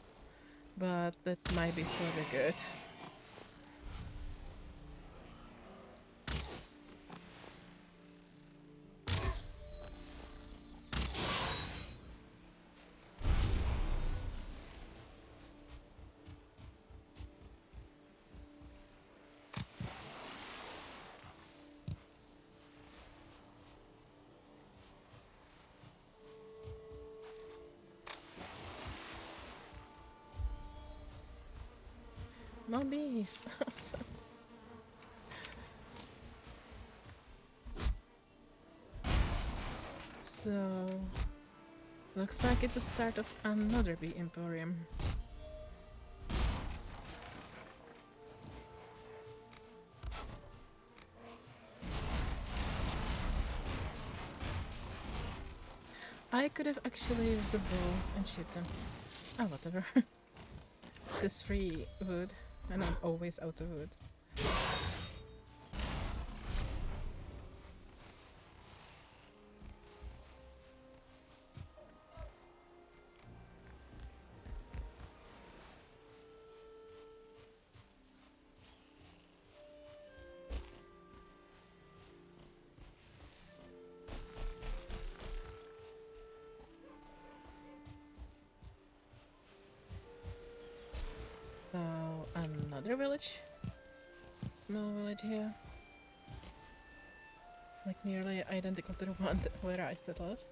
but that might be for the good. More bees! Awesome! So, looks like it's the start of another bee emporium. I could have actually used the bow and shoot them. Oh, whatever. This is free wood, and I'm always out of wood. So, another village. Small village here. Like nearly identical to the one where I settled.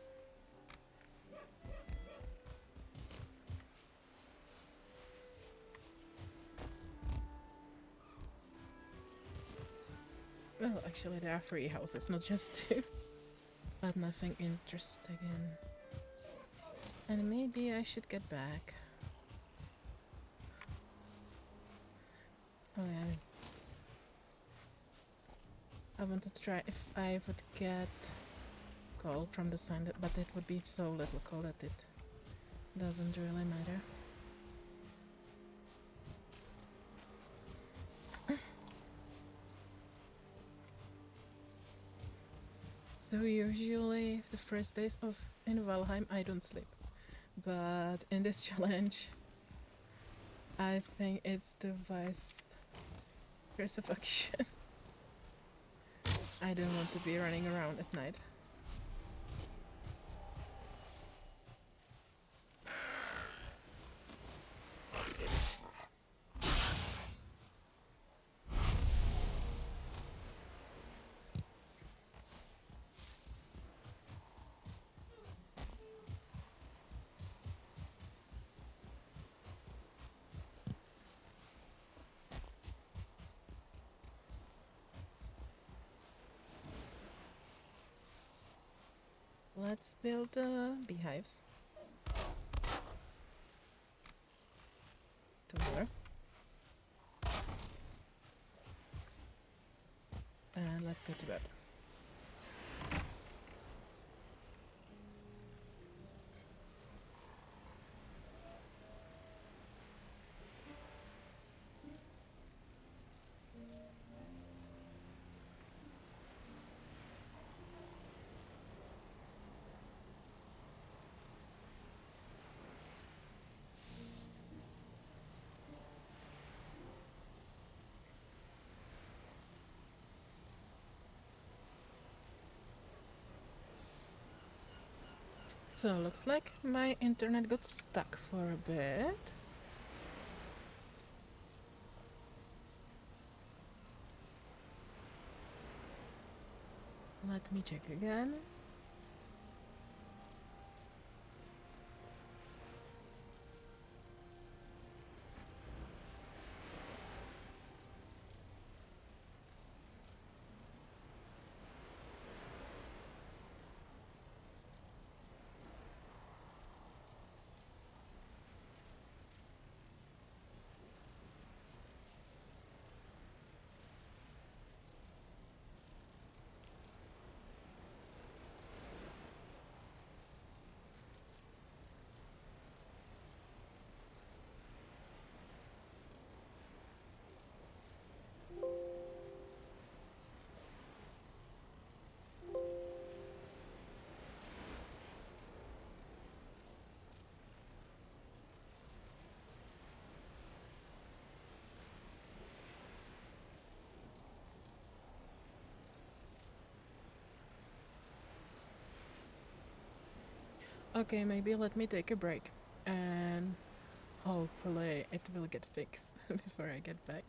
Well, actually there are 3 houses, not just 2. But nothing interesting. And maybe I should get back. Oh yeah. I wanted to try if I would get coal from the sign, but it would be so little coal that it doesn't really matter. So usually the first days of in Valheim I don't sleep. But in this challenge I think it's the vice crucifixion. I don't want to be running around at night. Let's build beehives. Together. And let's go to bed. So looks like my internet got stuck for a bit. Let me check again. Okay, maybe let me take a break and hopefully it will get fixed before I get back.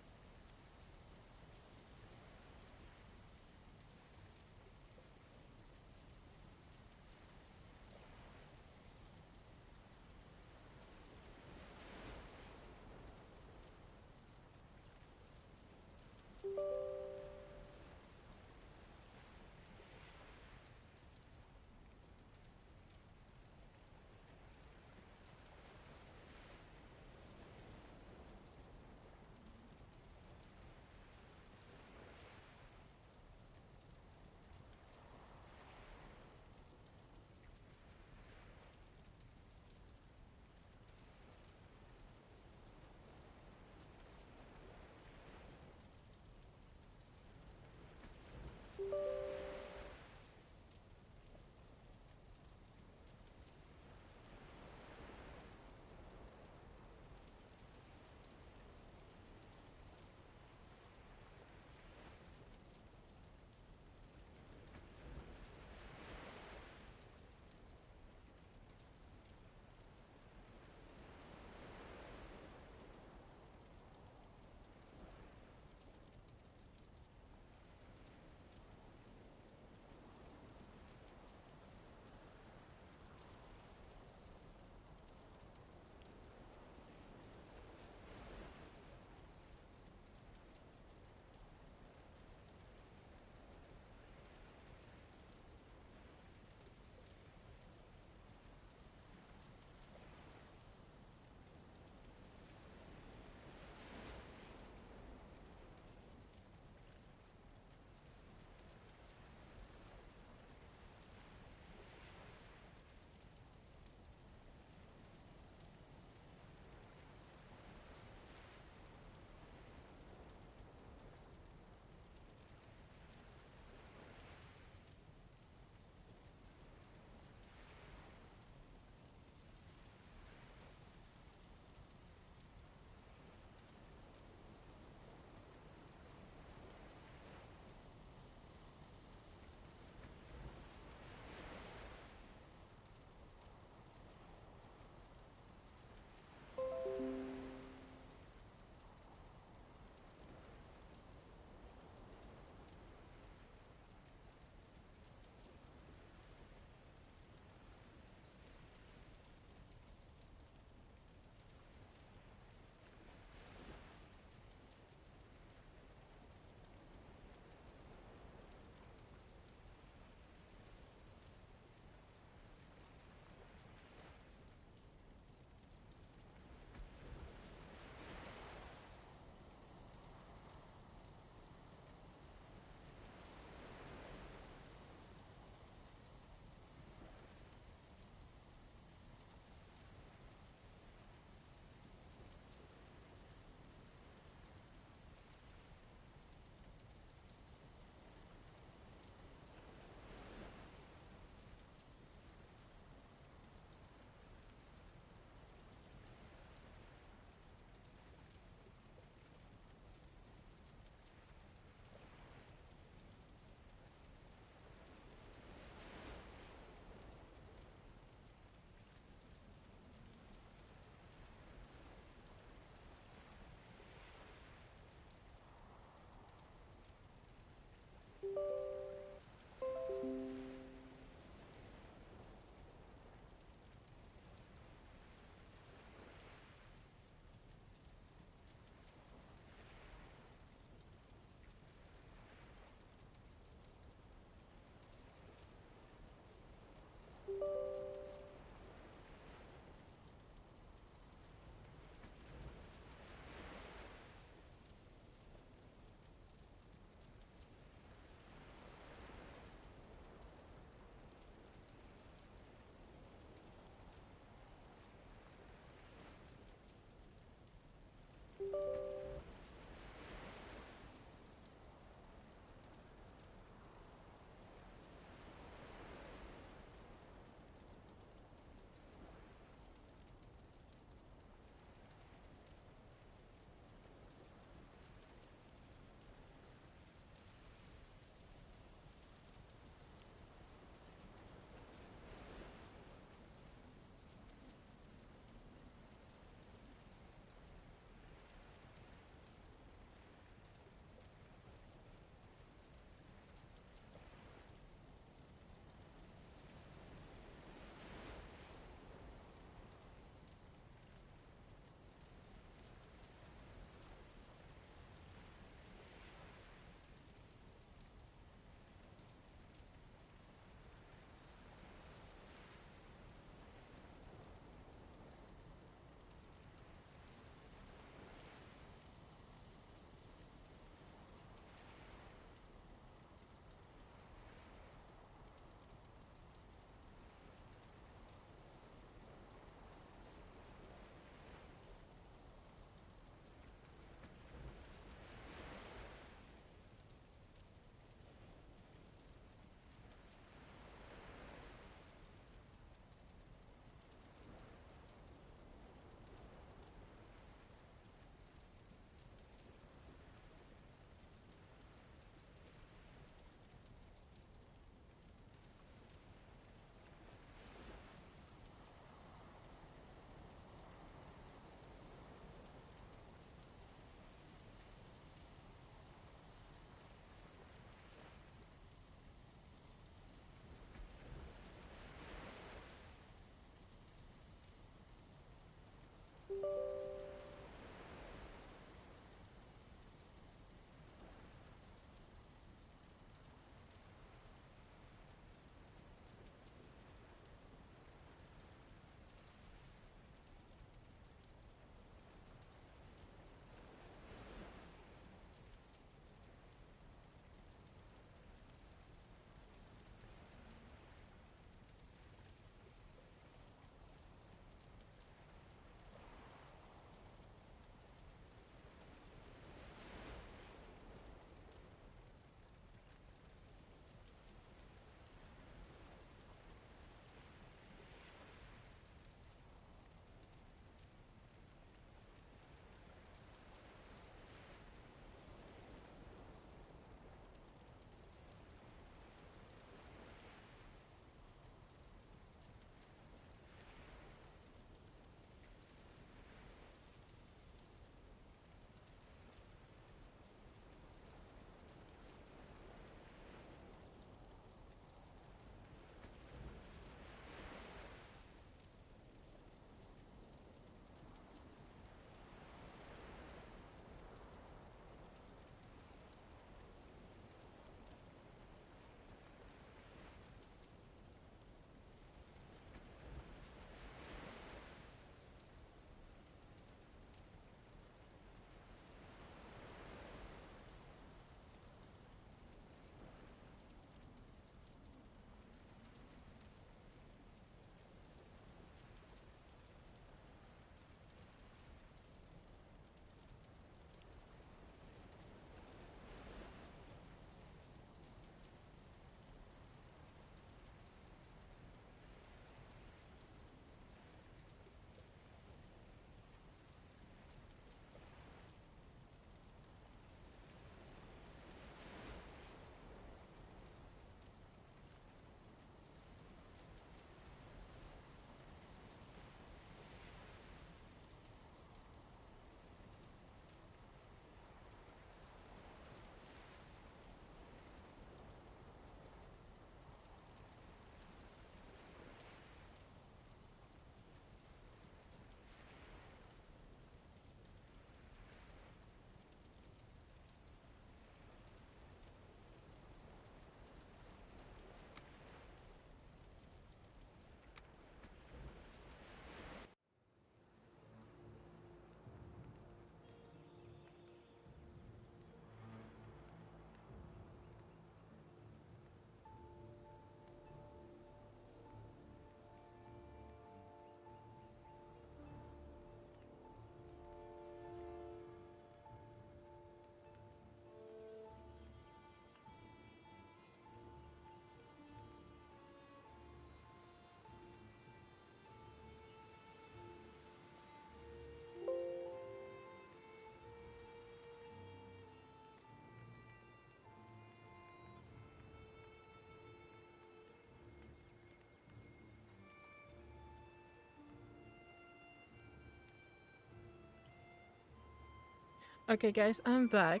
Okay, guys, I'm back.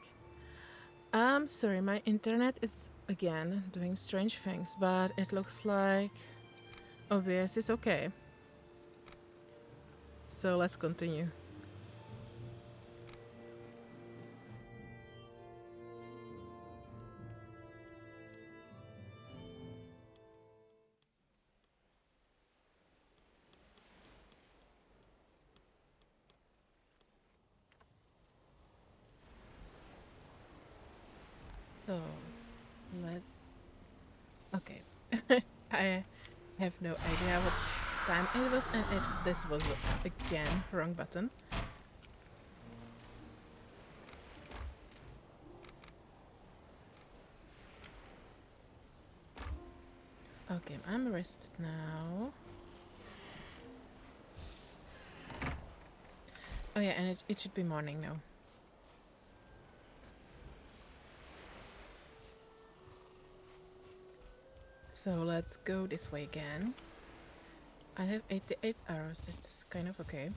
I'm sorry, my internet is again doing strange things, but it looks like OBS is okay. So let's continue. So let's. Okay. I have no idea what time it was, and this was again wrong button. Okay, I'm rested now. Oh yeah, and it should be morning now. So let's go this way again. I have 88 hours, that's kind of okay.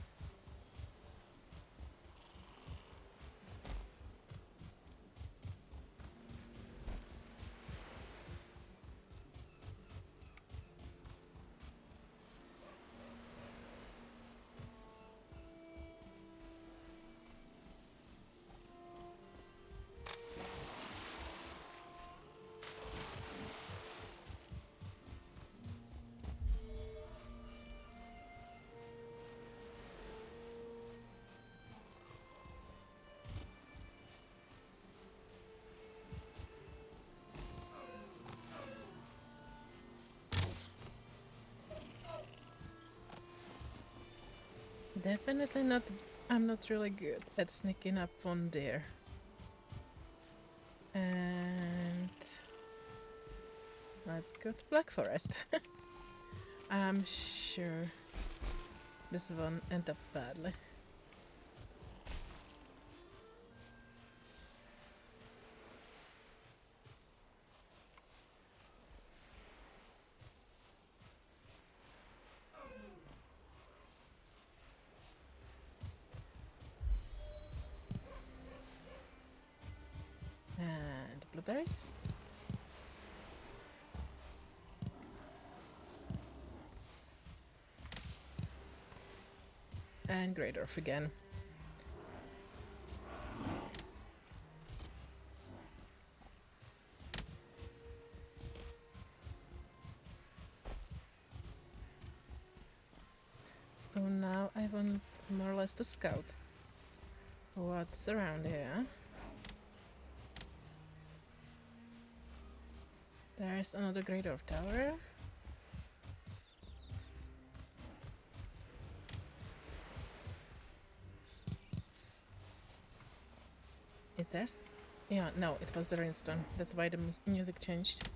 Definitely not. I'm not really good at sneaking up on there. And let's go to Black Forest. I'm sure this one ended up badly. And blueberries. And Greydorf again. So now I want more or less to scout what's around here. There's another Greydorf tower. Is there? Yeah, no, it was the Rainstone. That's why the music changed.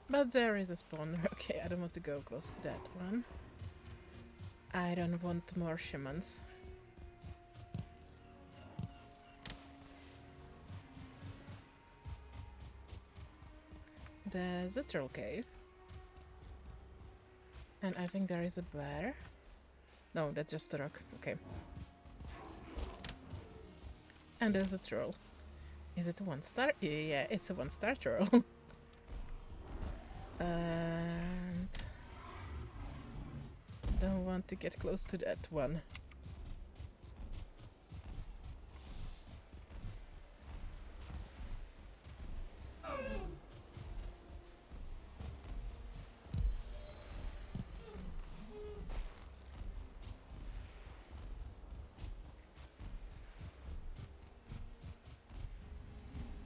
But there is a spawner. Okay, I don't want to go close to that one. I don't want more shamans. There's a troll cave. And I think there is a bear. No, that's just a rock. Okay. And there's a troll. Is it 1-star? Yeah, it's a 1-star troll. And don't want to get close to that one.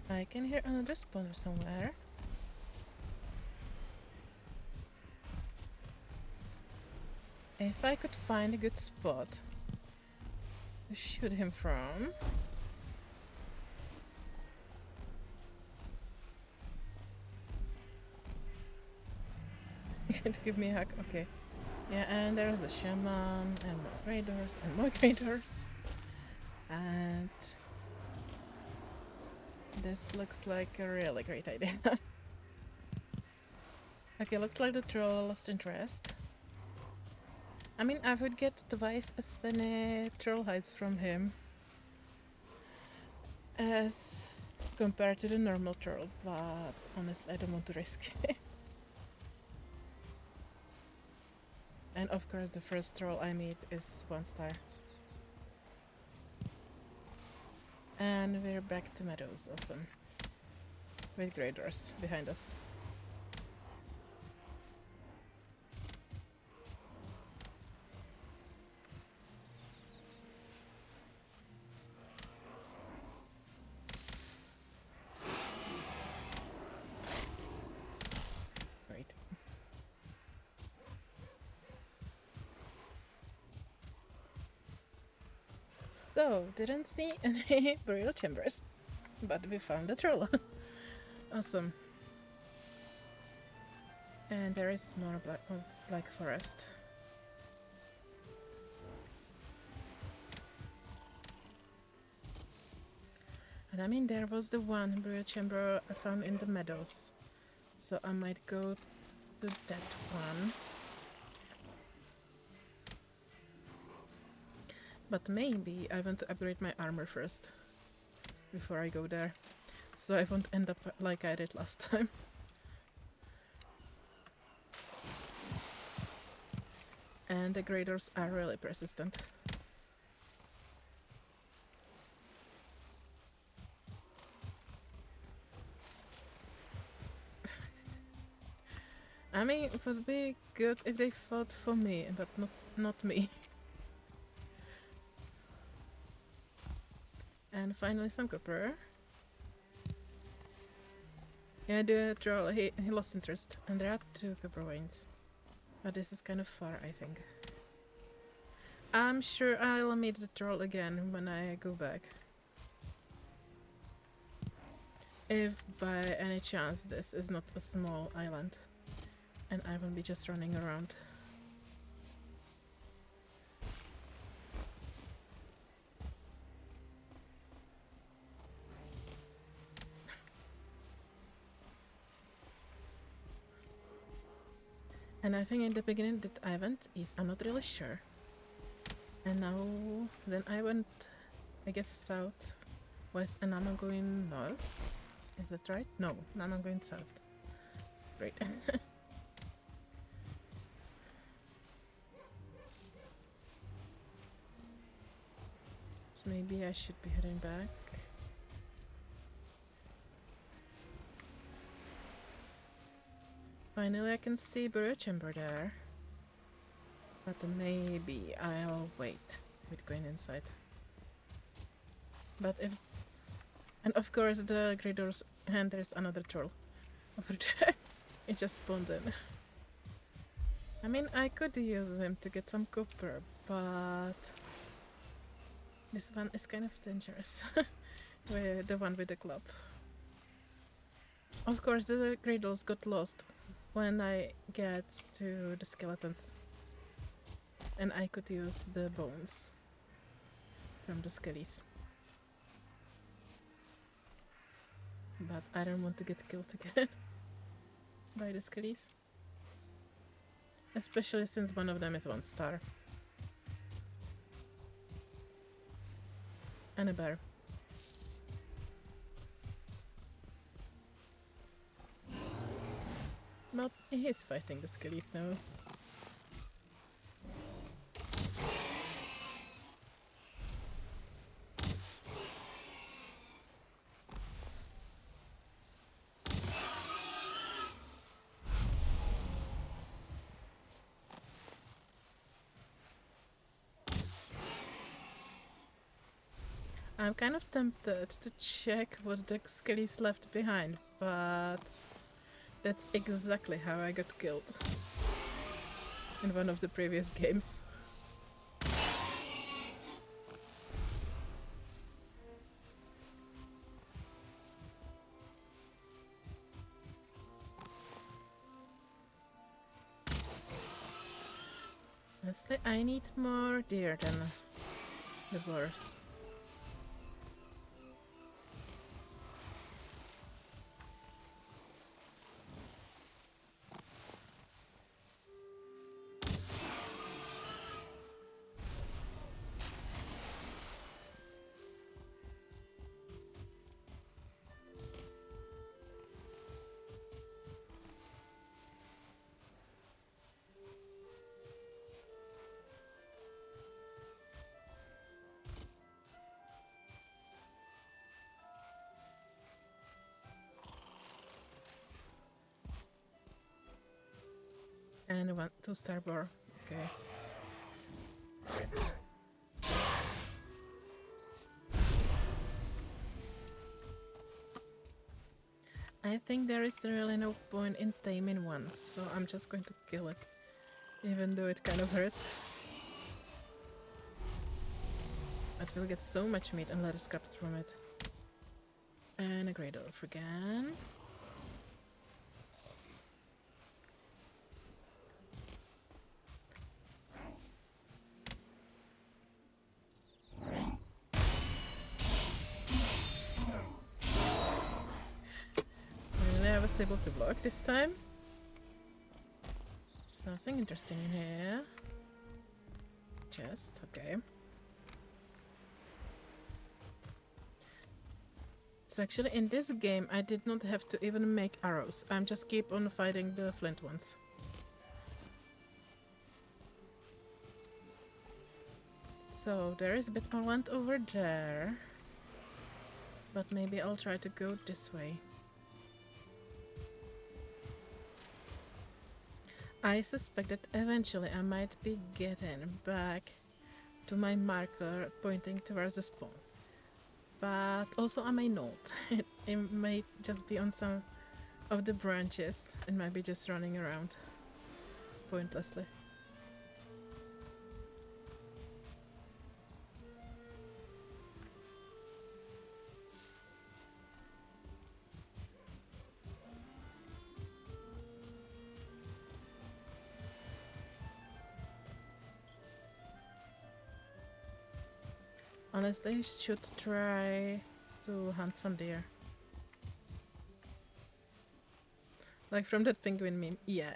I can hear another spawner somewhere. If I could find a good spot to shoot him from. You can't give me a hug? Okay. Yeah, and there's a shaman, and more raiders, and more raiders. And this looks like a really great idea. Okay, looks like the troll lost interest. I mean, I would get twice as many troll hides from him as compared to the normal troll, but honestly, I don't want to risk it. And of course, the first troll I meet is 1 star. And we're back to meadows, awesome. With grey doors behind us. Great. So, didn't see any burial chambers, but we found a troll. Awesome. And there is more black forest. And I mean, there was the one burial chamber I found in the meadows, so I might go to that one. But maybe I want to upgrade my armor first before I go there, so I won't end up like I did last time. And the graders are really persistent. I mean, it would be good if they fought for me, but not me. And finally some copper. Yeah, the troll, he lost interest, and there are 2 copper veins. But this is kind of far, I think. I'm sure I'll meet the troll again when I go back. If by any chance this is not a small island, and I won't be just running around. And I think in the beginning that I went east, I'm not really sure. And now, then I went, I guess, south, west, and now I'm going north. Is that right? No, now I'm going south. Great. So maybe I should be heading back. Finally I can see burial chamber there. But maybe I'll wait with going inside. But if... And of course the grey doors, and there's another troll over there. It just spawned in. I mean, I could use him to get some copper, but... This one is kind of dangerous. With the one with the club. Of course the grey doors got lost when I get to the skeletons. And I could use the bones from the skellies. But I don't want to get killed again by the skellies. Especially since one of them is 1 star. And a bear. But he's fighting the skellies now. I'm kind of tempted to check what the skellies left behind, but that's exactly how I got killed in one of the previous games. Honestly, I need more deer than the boars. And a 2-star bar. Okay. I think there is really no point in taming one, so I'm just going to kill it. Even though it kind of hurts. But we'll get so much meat and lettuce scraps from it. And a great oaf again. Finally I was able to block this time. Something interesting in here. Chest, okay. So actually in this game I did not have to even make arrows. I'm just keep on fighting the flint ones. So there is a bit more land over there. But maybe I'll try to go this way. I suspect that eventually I might be getting back to my marker pointing towards the spawn. But also I may not. It may just be on some of the branches and might be just running around pointlessly. Honestly, I should try to hunt some deer. Like from that penguin meme. Yeah.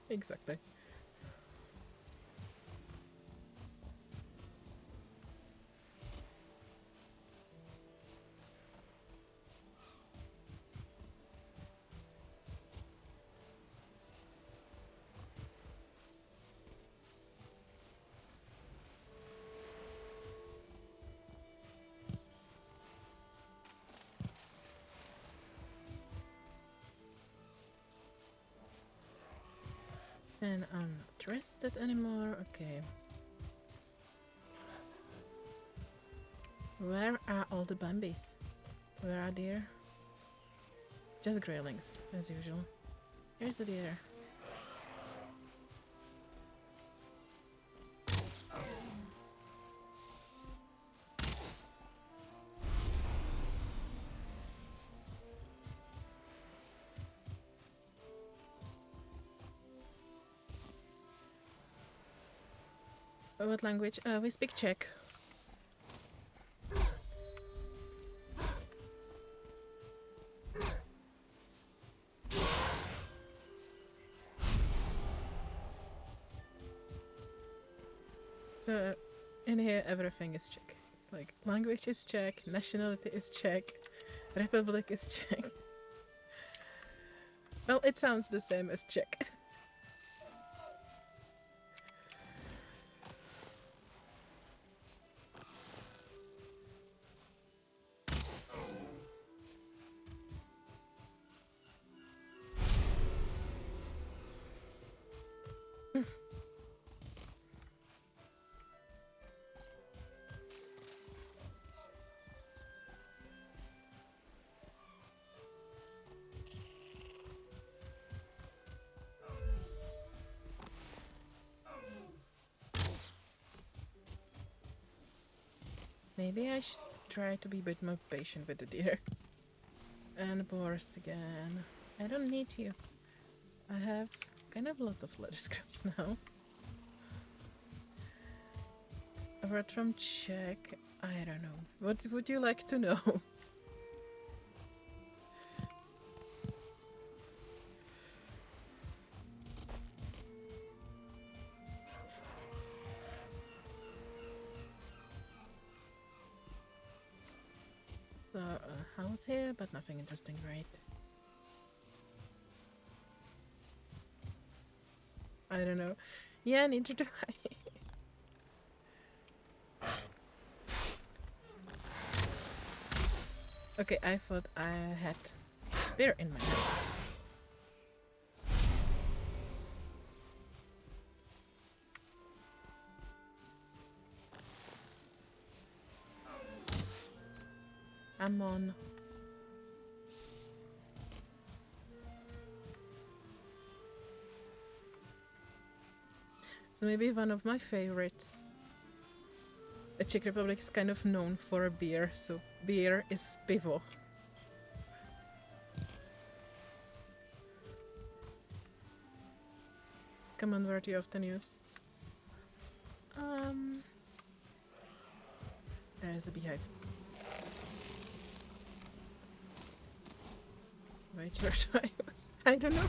Exactly. And I'm not interested anymore. Okay. Where are all the Bambies? Where are deer? Just graylings, as usual. Here's the deer. What language? We speak Czech. So in here everything is Czech. It's like language is Czech, nationality is Czech, republic is Czech. Well, it sounds the same as Czech. Maybe I should try to be a bit more patient with the deer. And boars again. I don't need you. I have kind of a lot of leather scraps now. A word from Czech. I don't know. What would you like to know? So, a house here, but nothing interesting, right? I don't know. Yeah, neither do I. Okay, I thought I had beer in my hand. I'm on. So maybe one of my favorites. The Czech Republic is kind of known for beer, so beer is pivo. Common word you often use. There's a beehive. Which word do I use? I don't know.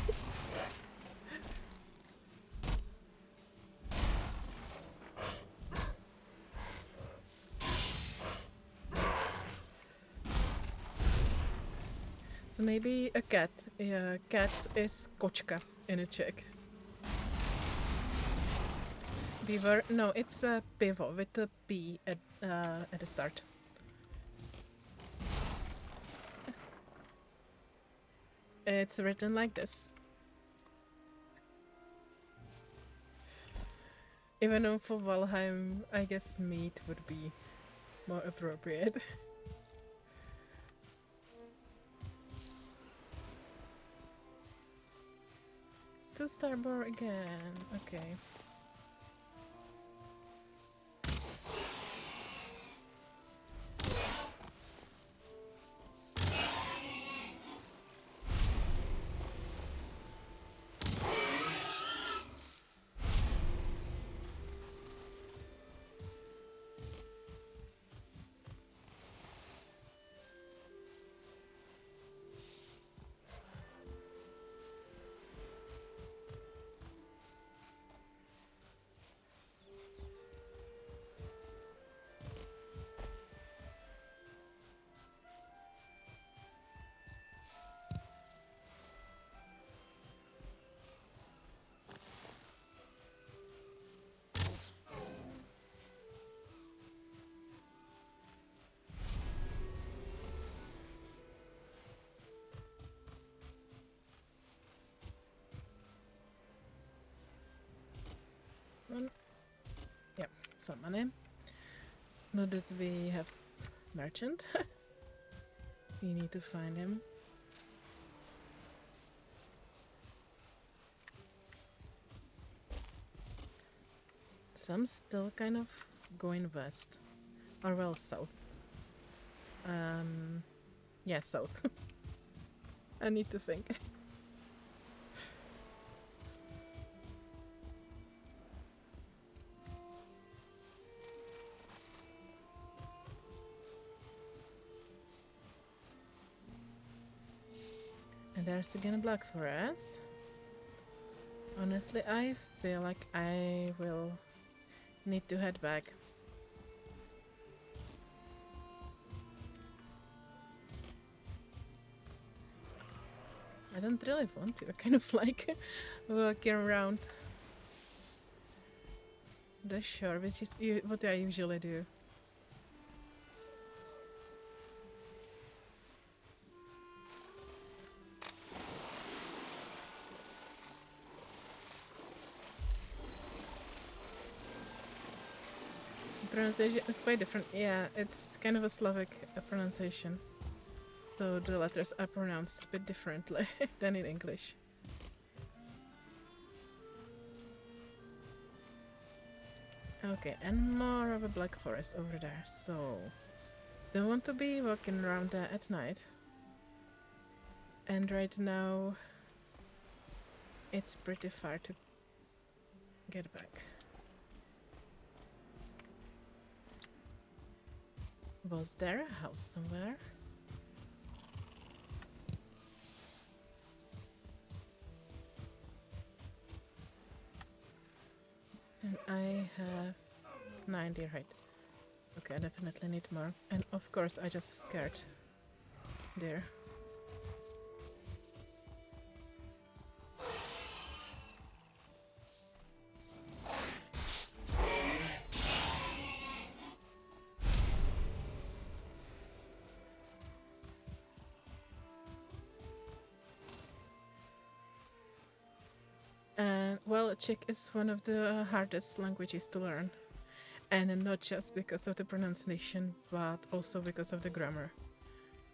So maybe a cat. Yeah, cat is kočka in a Czech. Beaver? No, it's a pivo with a P at the start. It's written like this. Even though for Valheim, I guess meat would be more appropriate. To starboard again. Okay. Yep, some money. Now that we have merchant, we need to find him. So I'm still kind of going west, or well, south. Yeah, south. I need to think. And there's again a black forest. Honestly, I feel like I will need to head back. I don't really want to. I kind of like walking around the shore, which is what I usually do. Pronunciation is quite different. Yeah, it's kind of a Slavic pronunciation. So the letters are pronounced a bit differently than in English. Okay, and more of a black forest over there. So don't want to be walking around there at night. And right now it's pretty far to get back. Was there a house somewhere? And I have 90, right? Okay, I definitely need more. And of course I just scared there. Well, Czech is one of the hardest languages to learn. And not just because of the pronunciation, but also because of the grammar.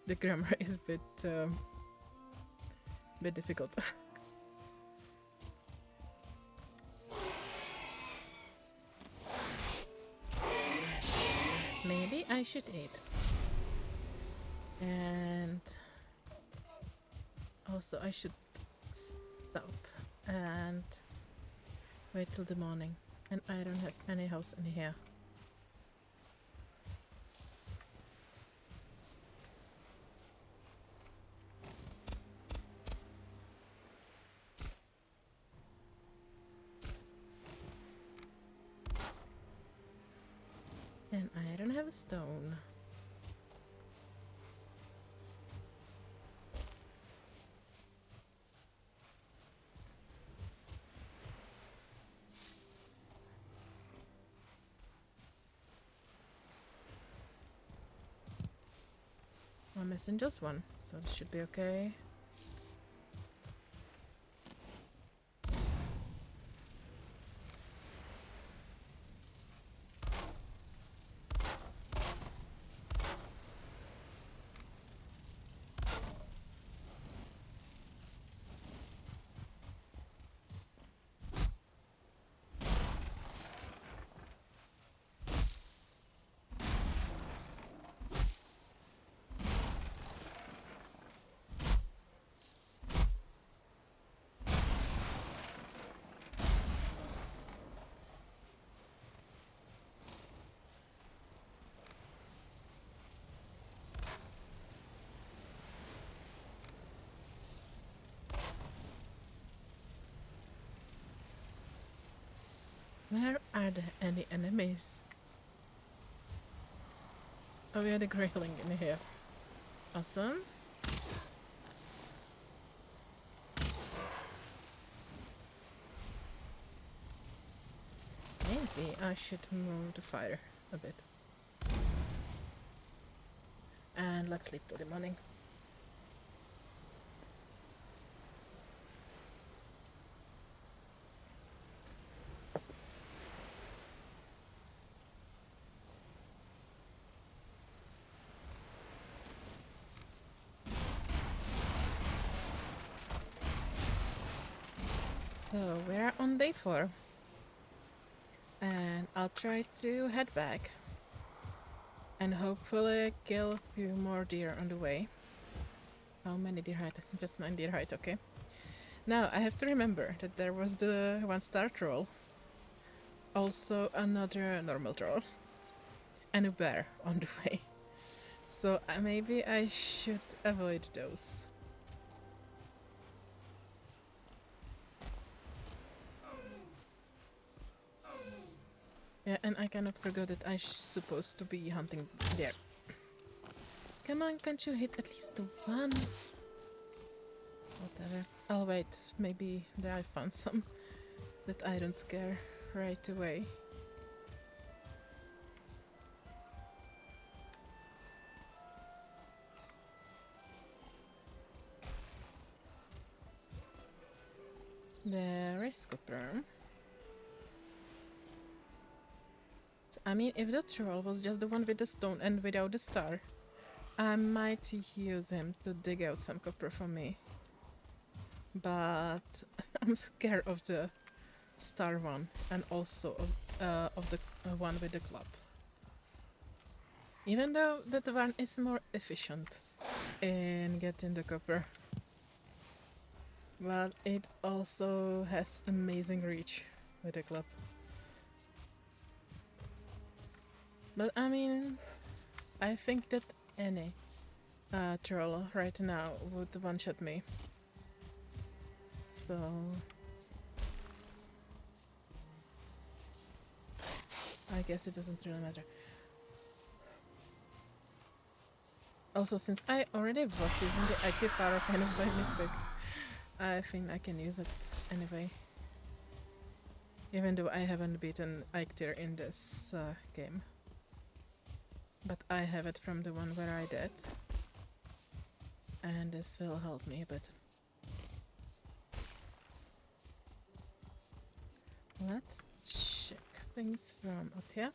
The grammar is a bit difficult. Maybe I should eat. And also I should stop and wait till the morning. And I don't have any house in here. And I don't have a stone. I'm missing just one, so this should be okay. Where are there any enemies? Oh, we had a grayling in here. Awesome. Maybe I should move the fire a bit. And let's sleep till the morning. So we're on day 4. And I'll try to head back. And hopefully kill a few more deer on the way. How many deer hide? Just 9 deer hide, okay. Now I have to remember that there was the 1-star troll. Also another normal troll. And a bear on the way. So maybe I should avoid those. Yeah, and I kind of forgot that I'm supposed to be hunting there. Come on, can't you hit at least the one? Whatever. I'll wait. Maybe there I found some that I don't scare right away. There is copper. So, I mean, if the troll was just the one with the stone and without the star, I might use him to dig out some copper for me. But I'm scared of the star one and also of the one with the club. Even though that one is more efficient in getting the copper. But it also has amazing reach with the club. But I mean, I think that any troll right now would one-shot me. So I guess it doesn't really matter. Also, since I already was using the active power kind of by mistake, I think I can use it anyway. Even though I haven't beaten Eikthyr in this game. But I have it from the one where I did. And this will help me a bit. Let's check things from up here.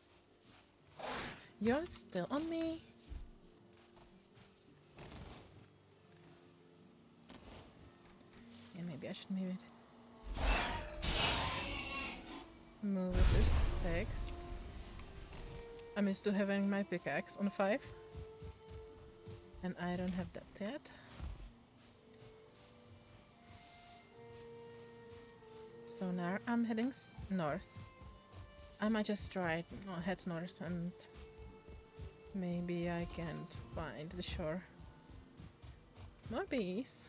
You're still on me. Yeah, maybe I should move it to 6. I'm used to having my pickaxe on 5. And I don't have that yet. So now I'm heading north. I might just try head north and maybe I can find the shore. More bees.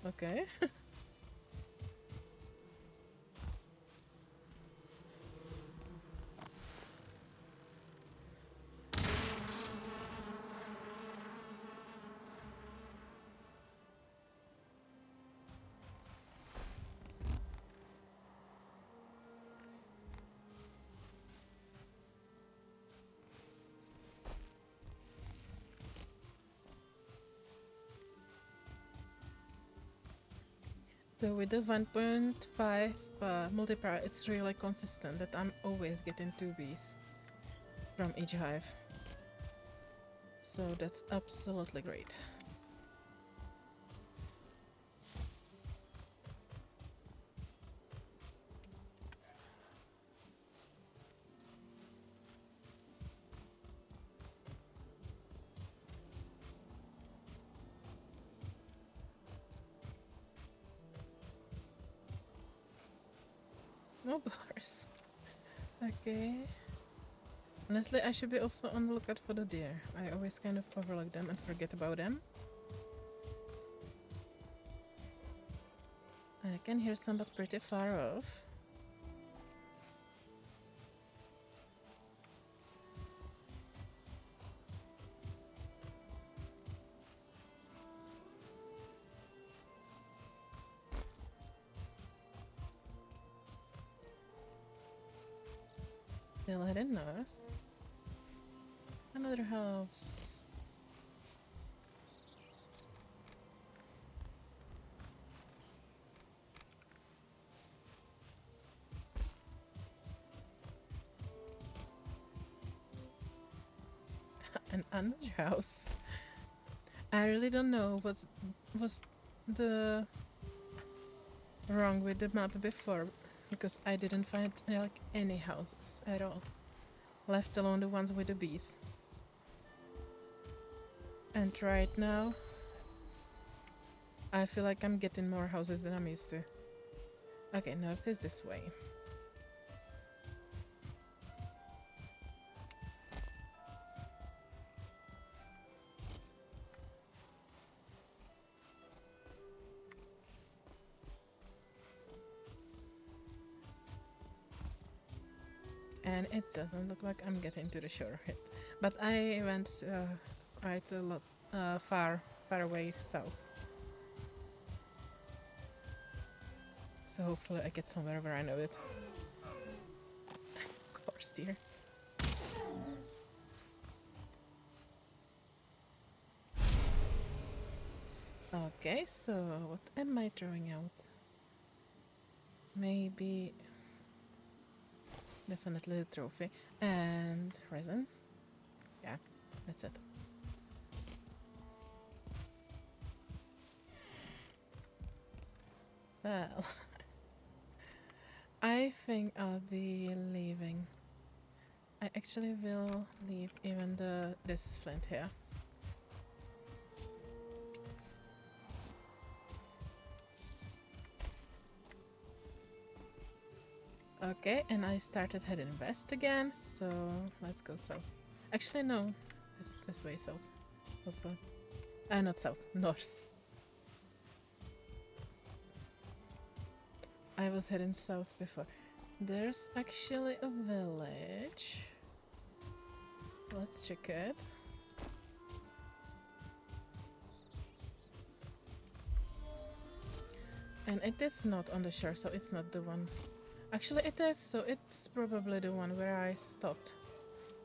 Okay. So with the 1.5 multiplier, it's really consistent that I'm always getting 2 bees from each hive. So that's absolutely great. No bars. Okay. Honestly, I should be also on the lookout for the deer. I always kind of overlook them and forget about them. I can hear some, but pretty far off. Still heading north. Another house. And another house. I really don't know what was the wrong with the map before, because I didn't find like any houses at all, left alone the ones with the bees. And right now I feel like I'm getting more houses than I'm used to. Okay, north is this way. And it doesn't look like I'm getting to the shore yet. But I went quite a lot far away south. So hopefully I get somewhere where I know it. Of course, dear. Okay, so what am I throwing out? Maybe... Definitely the trophy. And resin. Yeah, that's it. Well... I think I'll be leaving. I actually will leave even this flint here. Okay, and I started heading west again, so let's go south. Actually, no, this way south. Hopefully. Not south, north. I was heading south before. There's actually a village. Let's check it. And it is not on the shore, so it's not the one. Actually, it is, so it's probably the one where I stopped.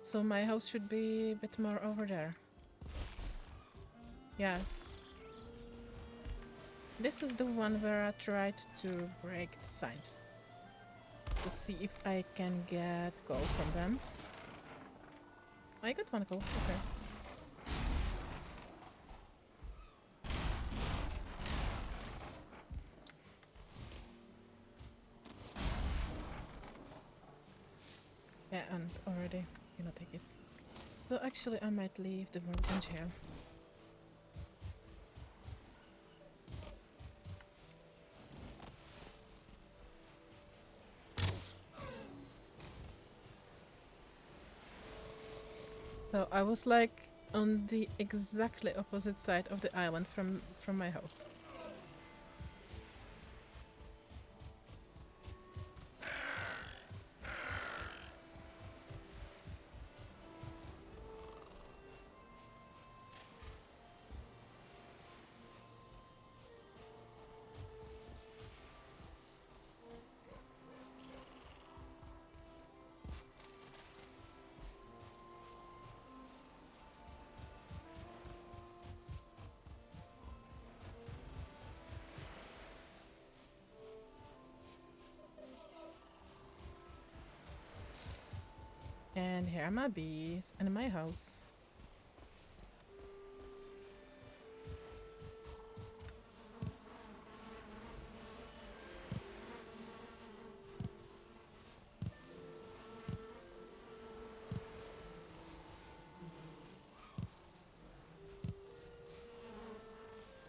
So my house should be a bit more over there. Yeah. This is the one where I tried to break the signs. to see if I can get gold from them. I got 1 gold, okay. Yeah, and already, you know, take it. So actually I might leave the workbench here. So I was like on the exactly opposite side of the island from my house. And here are my bees and my house.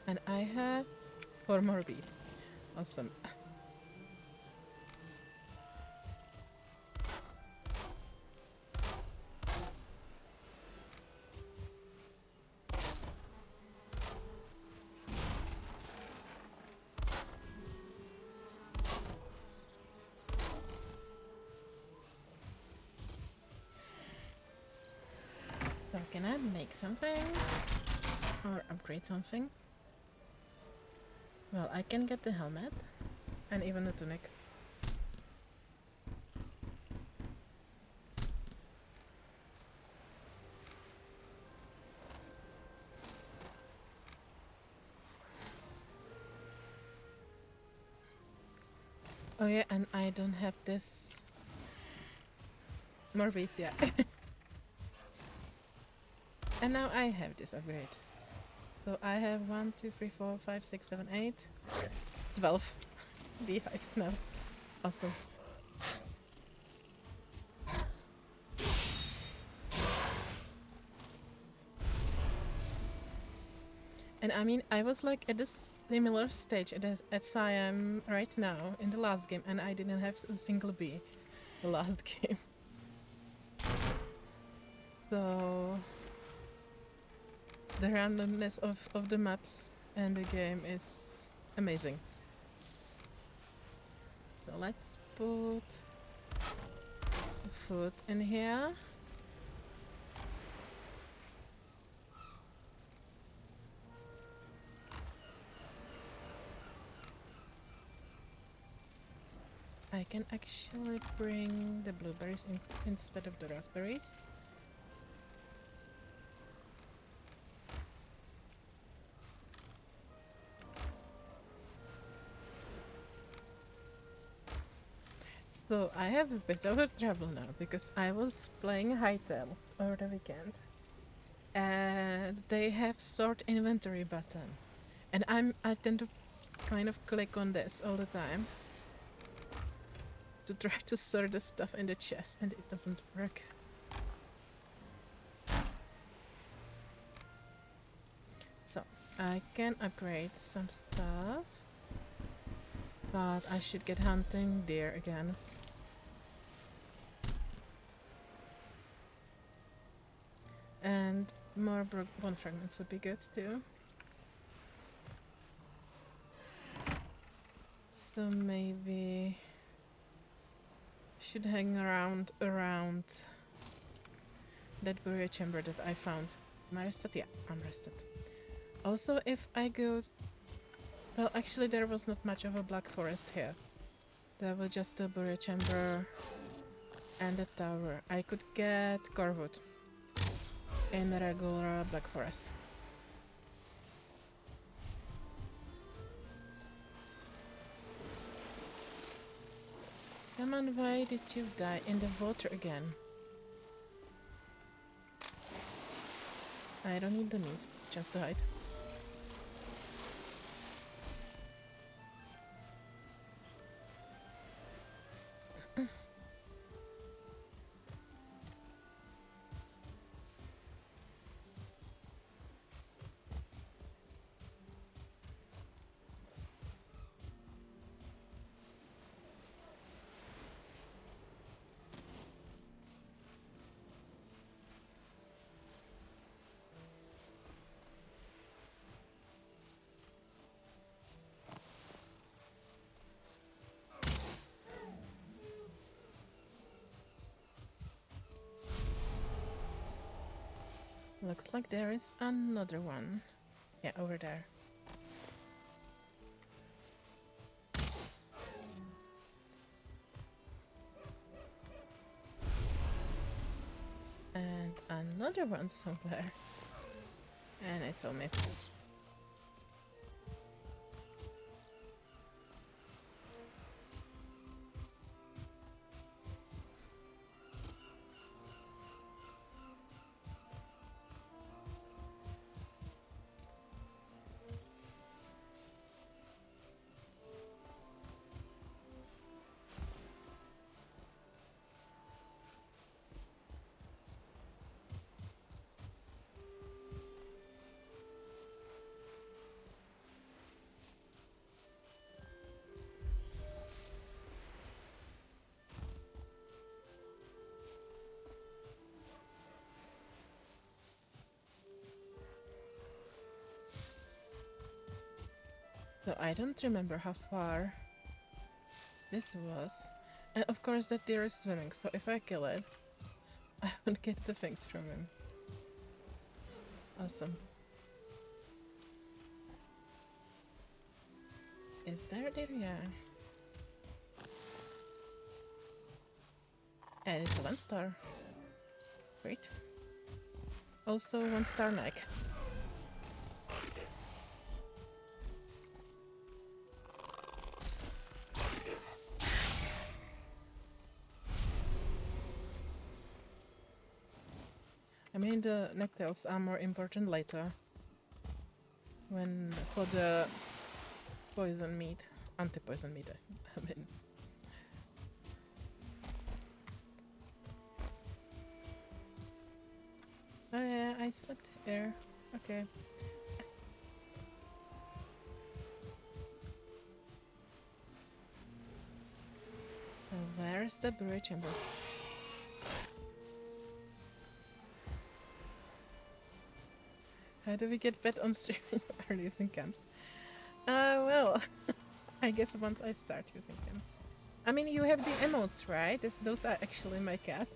And I have 4 more bees. Awesome. So can I make something? Or upgrade something? Well, I can get the helmet. And even the tunic. Oh yeah, and I don't have this... More bees, yeah. And now I have this upgrade. So I have 1, 2, 3, 4, 5, 6, 7, 8, 12 beehives now. Awesome. And I mean, I was like at a similar stage as I am right now in the last game, and I didn't have a single bee the last game. So the randomness of the maps and the game is amazing. So let's put the food in here. I can actually bring the blueberries in instead of the raspberries. So I have a bit of a trouble now because I was playing Hytale over the weekend and they have sort inventory button, and I tend to kind of click on this all the time to try to sort the stuff in the chest, and it doesn't work. So I can upgrade some stuff, but I should get hunting deer again. And more bone fragments would be good too. So maybe should hang around that burial chamber that I found. Am I rested? Yeah, I'm rested. Also, if I go... Well, actually there was not much of a black forest here. There was just a burial chamber and a tower. I could get Corwood in the regular black forest. Come Come on, why did you die in the water again? I don't need the meat, just to hide. Looks like there is another one. Yeah, over there. And another one somewhere. And it's on me. So I don't remember how far this was. And of course that deer is swimming, so if I kill it, I would get the things from him. Awesome. Is there deer? Yeah. And it's a 1 star. Great. Also 1 star neck. I mean, the necktails are more important later. When for the poison meat, anti-poison meat. I mean. Oh yeah, I slept here. Okay. So where is the buried chamber? How do we get bet on stream or using camps? Well, I guess once I start using camps. I mean, you have the emotes, right? Those are actually my cat.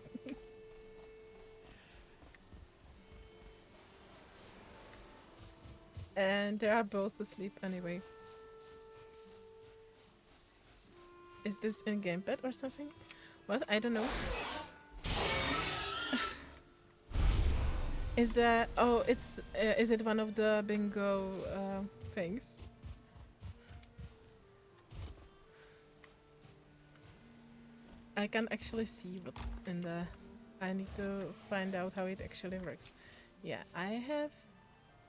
And they are both asleep anyway. Is this in-game bet or something? What? I don't know. Is that... Oh, it's... is it one of the bingo things? I can actually see what's in the... I need to find out how it actually works. Yeah, I have...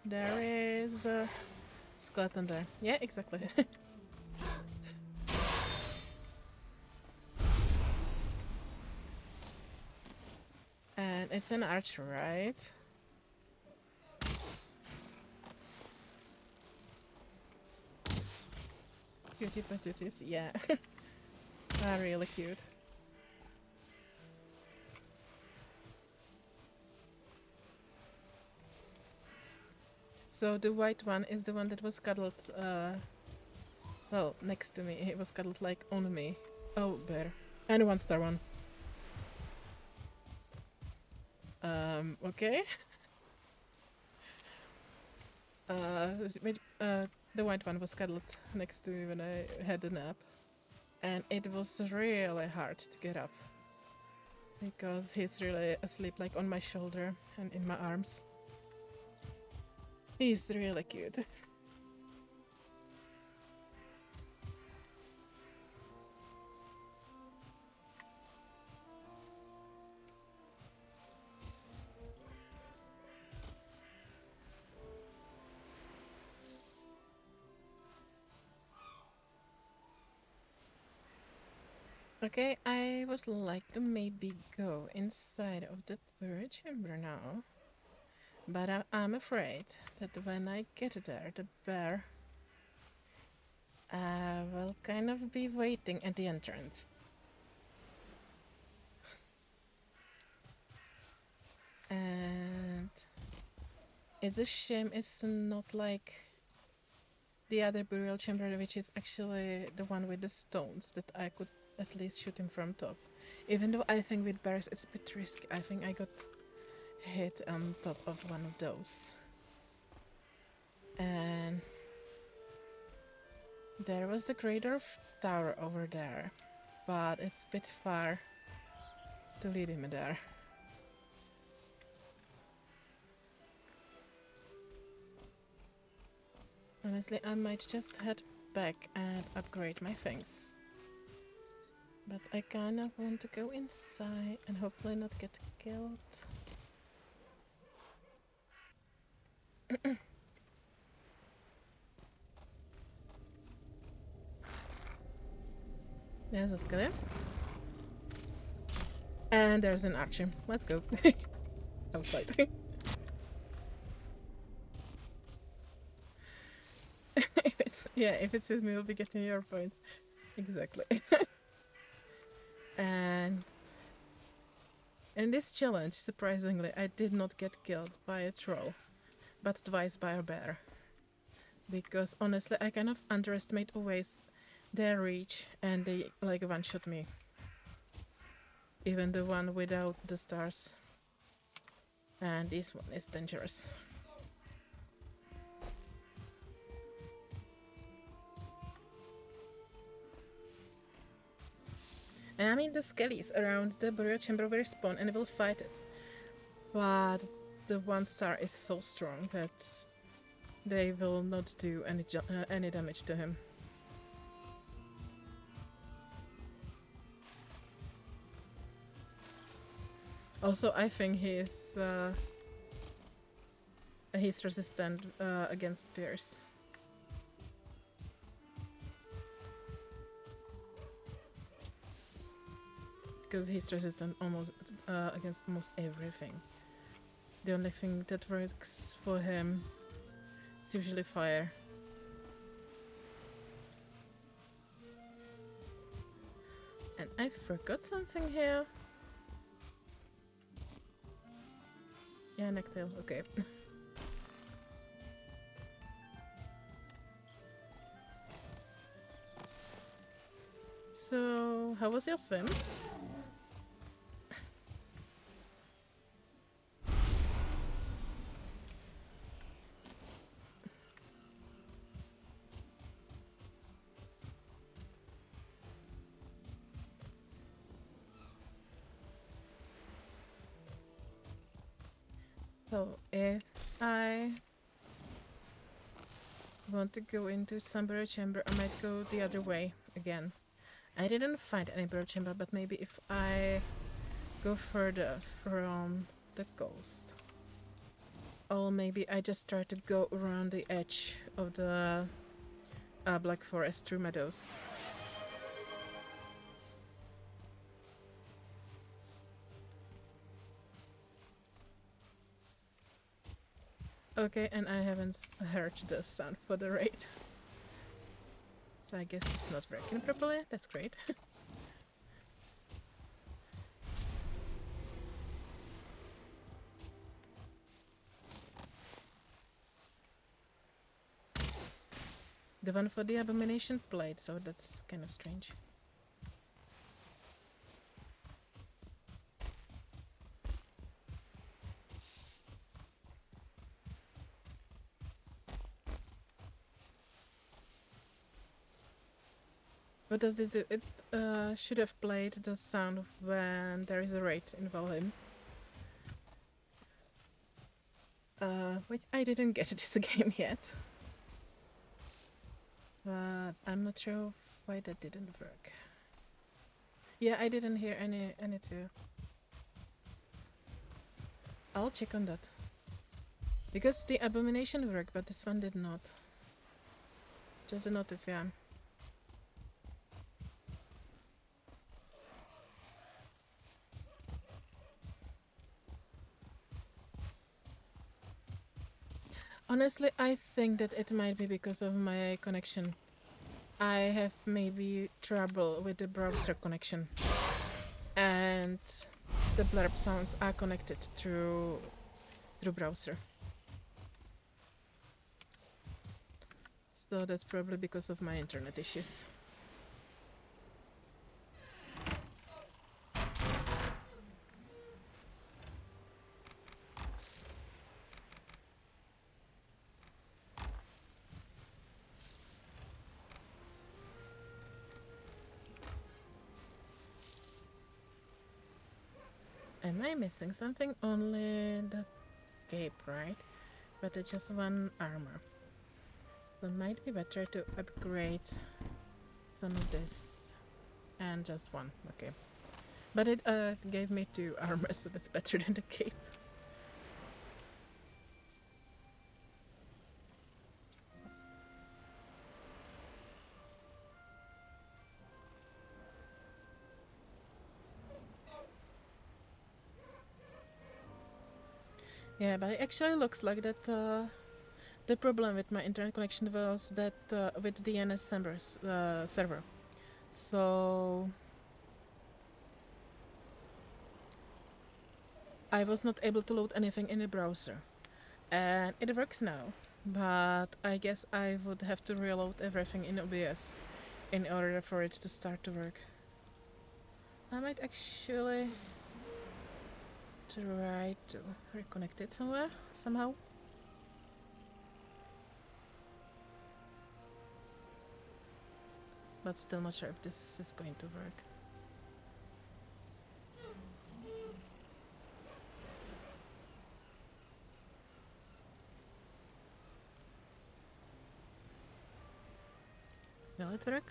There is a skeleton there. Yeah, exactly. And it's an archer, right? Cutie patooties, yeah. Are really cute. So the white one is the one that was cuddled, well, next to me. It was cuddled like on me. Oh, bear. And a 1 star one. Okay. The white one was cuddled next to me when I had a nap. And it was really hard to get up. Because he's really asleep like on my shoulder and in my arms. He's really cute. Okay, I would like to maybe go inside of the burial chamber now. But I'm afraid that when I get there, the bear will kind of be waiting at the entrance. And it's a shame it's not like the other burial chamber, which is actually the one with the stones that I could at least shoot him from top. Even though I think with bears it's a bit risky. I think I got hit on top of one of those. And there was the crater tower over there, but it's a bit far to lead him there. Honestly, I might just head back and upgrade my things. But I kind of want to go inside and hopefully not get killed. There's a skeleton. And there's an archer. Let's go. Outside. If it says me, we'll be getting your points. Exactly. And in this challenge, surprisingly, I did not get killed by a troll, but twice by a bear. Because honestly, I kind of underestimate always their reach, and they like one-shot me. Even the one without the stars. And this one is dangerous. And I mean the skellies around the burial chamber will respawn and will fight it. But the one star is so strong that they will not do any damage to him. Also, I think he's resistant against pierce. Because he's resistant against almost everything. The only thing that works for him is usually fire. And I forgot something here. Yeah, necktail, okay. So, how was your swim? So, if I want to go into some burial chamber, I might go the other way again. I didn't find any burial chamber, but maybe if I go further from the coast. Or maybe I just try to go around the edge of the Black Forest through meadows. Okay, and I haven't heard the sound for the raid. So I guess it's not working properly. That's great. The one for the abomination played, so that's kind of strange. What does this do? It should have played the sound when there is a raid involved. Wait, I didn't get this game yet. But I'm not sure why that didn't work. Yeah, I didn't hear any too. I'll check on that. Because the abomination worked, but this one did not. Just a notif, yeah. Honestly, I think that it might be because of my connection. I have maybe trouble with the browser connection, and the blurb sounds are connected through browser. So that's probably because of my internet issues. Am I missing something? Only the cape, right? But it's just one armor. So it might be better to upgrade some of this. And just one, okay. But it gave me 2 armor, so that's better than the cape. Yeah, but it actually looks like that the problem with my internet connection was that with the DNS server. So I was not able to load anything in the browser. And it works now, but I guess I would have to reload everything in OBS in order for it to start to work. I might actually try to reconnect it somehow. But still not sure if this is going to work. Will it work?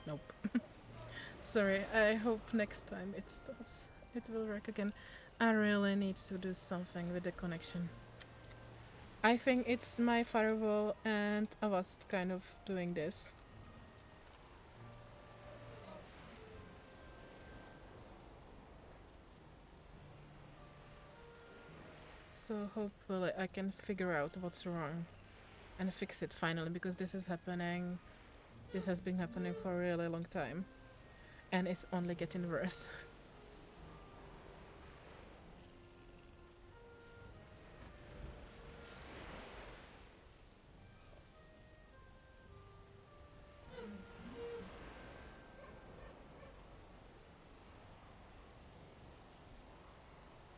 Nope. Sorry, I hope next time it will work again. I really need to do something with the connection. I think it's my firewall and Avast kind of doing this. So hopefully I can figure out what's wrong and fix it finally, because this is happening. This has been happening for a really long time, and it's only getting worse.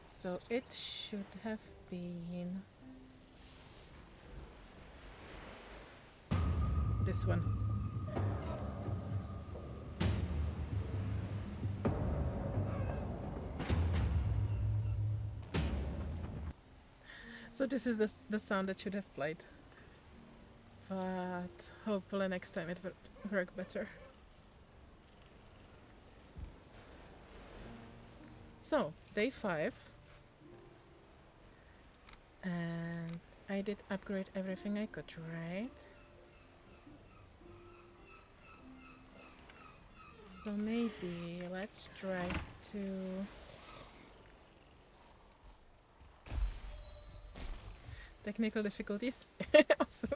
So it should have been this one. So this is the sound that should have played. But hopefully next time it will work better. So, day 5. And I did upgrade everything I could, right? So maybe let's try to... Technical difficulties. Awesome.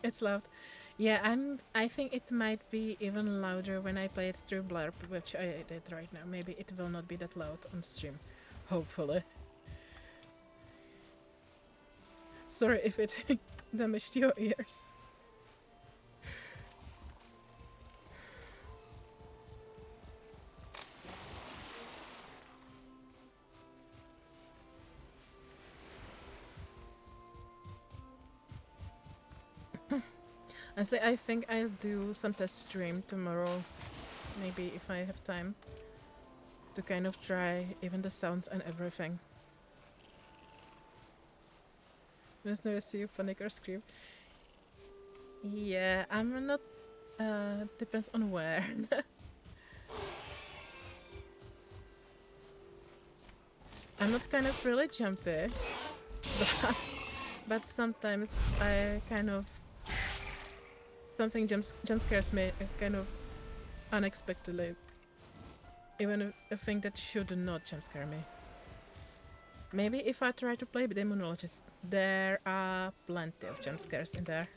It's loud. Yeah, I think it might be even louder when I play it through Blurb, which I did right now. Maybe it will not be that loud on stream. Hopefully. Sorry if it damaged your ears. I think I'll do some test stream tomorrow, maybe if I have time, to kind of try even the sounds and everything. There's no see you panic or scream. Yeah, I'm not. Depends on where. I'm not kind of really jumpy, but sometimes I kind of something jump scares me, kind of unexpectedly. Even a thing that should not jump scare me. Maybe if I try to play Demonologist, there are plenty of jump scares in there.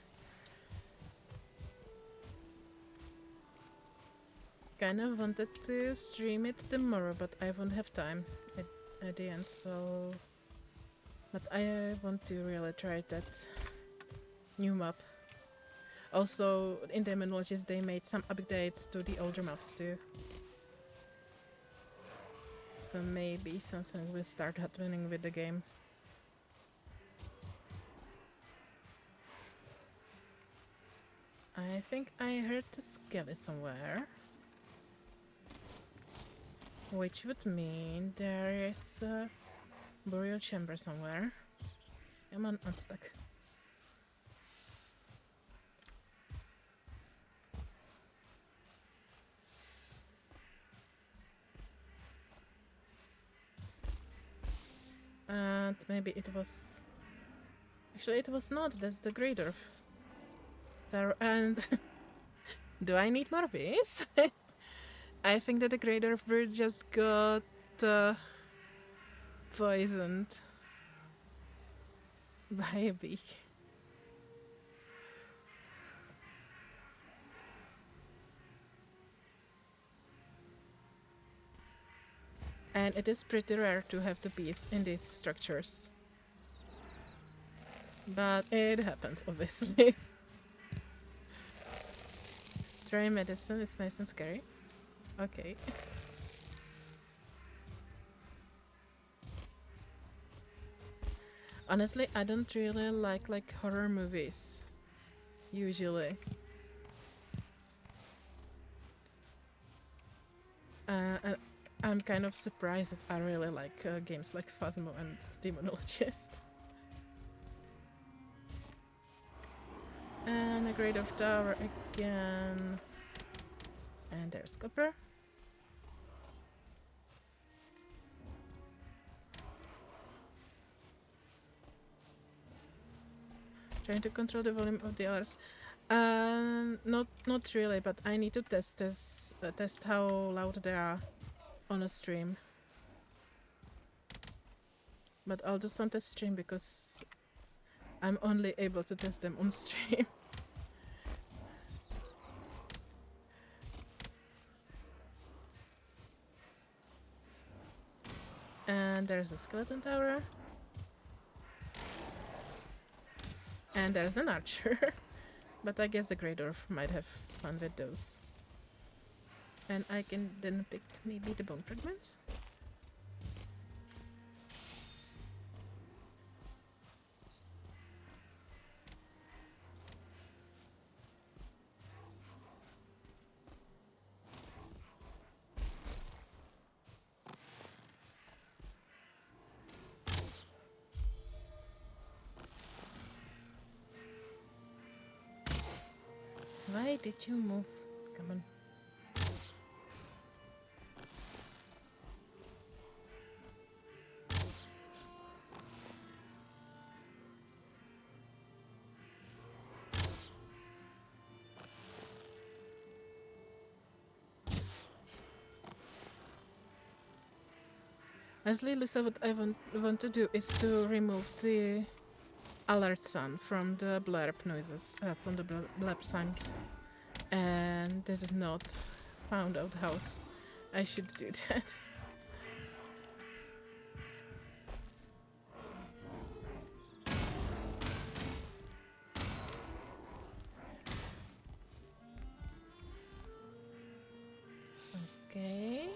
Kind of wanted to stream it tomorrow, but I won't have time at the end, so... But I want to really try that new map. Also, in Demonologist they made some updates to the older maps too. So maybe something will start happening with the game. I think I heard the skelly somewhere. Which would mean there is a burial chamber somewhere. Come on, unstuck. And maybe it was... Actually, it was not. That's the Grey Dwarf. There and... Do I need more bees? I think that the Grey Dwarf bird just got... poisoned. By a bee. And it is pretty rare to have the bees in these structures. But it happens, obviously. Try medicine, it's nice and scary. Okay. Honestly, I don't really like horror movies. Usually. And I'm kind of surprised that I really like games like Phasmo and Demonologist. And a Grade of Tower again. And there's Copper. Trying to control the volume of the alerts. Not really, but I need to test how loud they are on a stream. But I'll do some test stream because I'm only able to test them on stream. And there's a skeleton tower. And there's an archer. But I guess the Grey Dwarf might have fun with those. And I can then pick maybe the bone fragments. Why did you move? Come on. Honestly, Lucia, what I want to do is to remove the alert sound from the blurb noises, from the blurb signs. And did not found out how I should do that. Okay.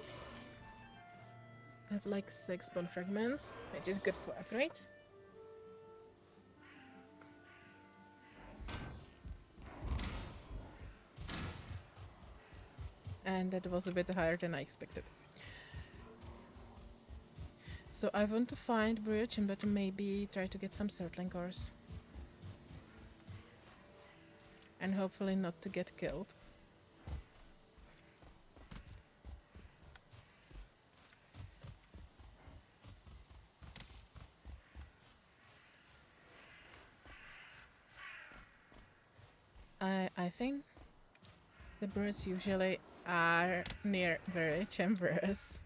I have like 6 bone fragments, which is good for upgrade. And that was a bit higher than I expected. So I want to find Burial Chamber to maybe try to get some Surtling cores. And hopefully not to get killed. I think the birds usually are near very chambers.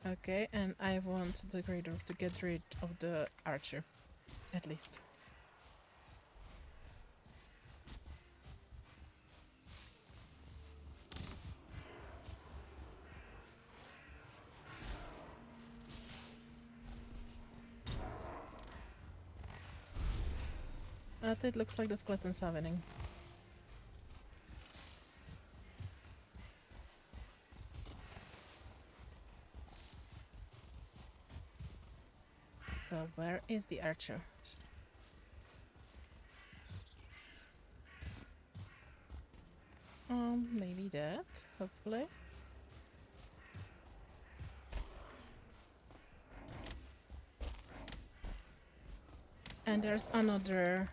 Okay, and I want the Grey Dwarf to get rid of the archer, at least. It looks like the skeletons are winning. So where is the archer? Maybe that, hopefully. And there's another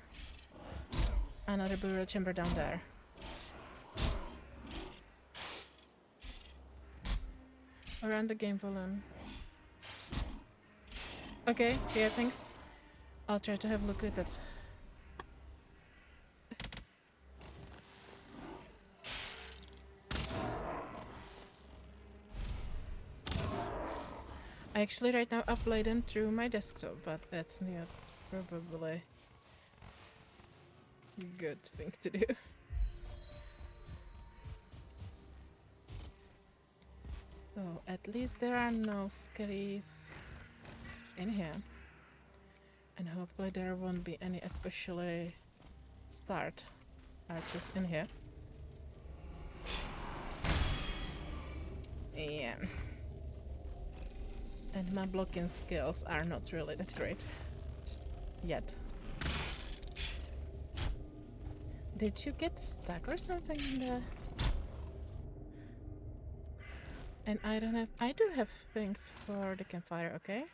burial chamber down there. Around the game volume. Okay, yeah, thanks. I'll try to have a look at it. I actually right now upload them through my desktop, but that's not probably a good thing to do. So at least there are no scaries in here. And hopefully there won't be any especially start archers in here. Yeah. And my blocking skills are not really that great. Yet. Did you get stuck or something in the... And I do have things for the campfire, okay?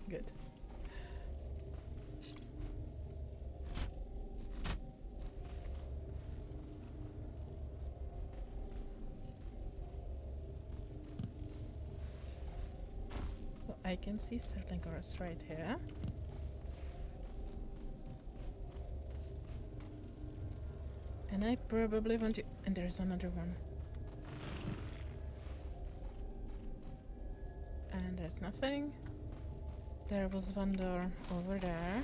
Good. So I can see certain cars right here. And I probably want to... And there's another one. And there's nothing. There was one door over there.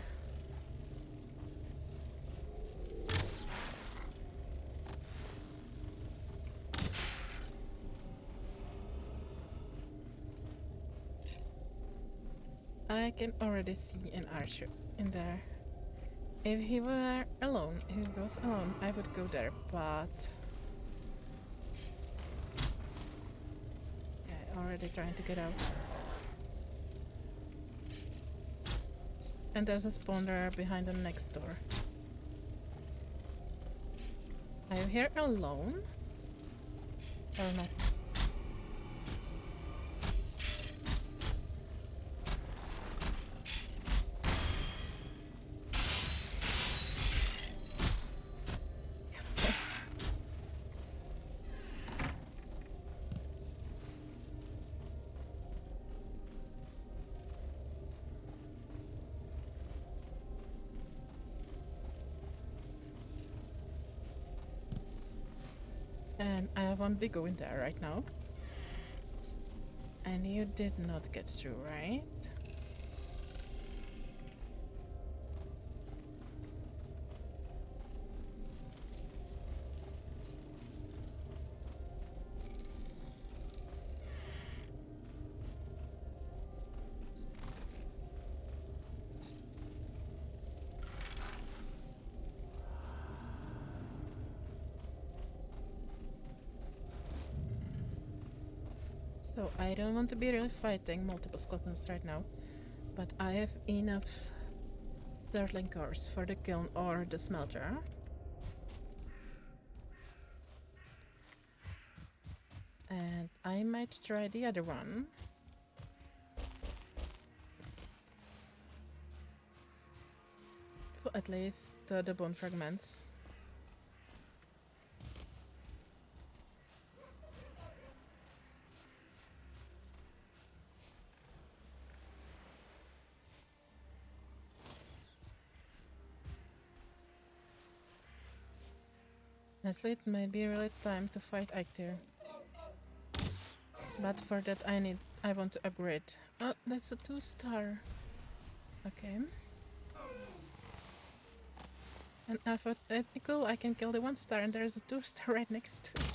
I can already see an archer in there. If he were alone, if he was alone, I would go there, but... Yeah, already trying to get out. And there's a spawner behind the next door. Are you here alone? Or not? And I won't be going there right now. And you did not get through, right? So I don't want to be really fighting multiple skeletons right now, but I have enough turtling cores for the kiln or the smelter. And I might try the other one. at least the bone fragments. Honestly, it may be really time to fight Eikthyr. But for that I want to upgrade. Oh, that's a 2-star. Okay. And I thought that'd be cool, I can kill the 1-star and there's a 2-star right next to it.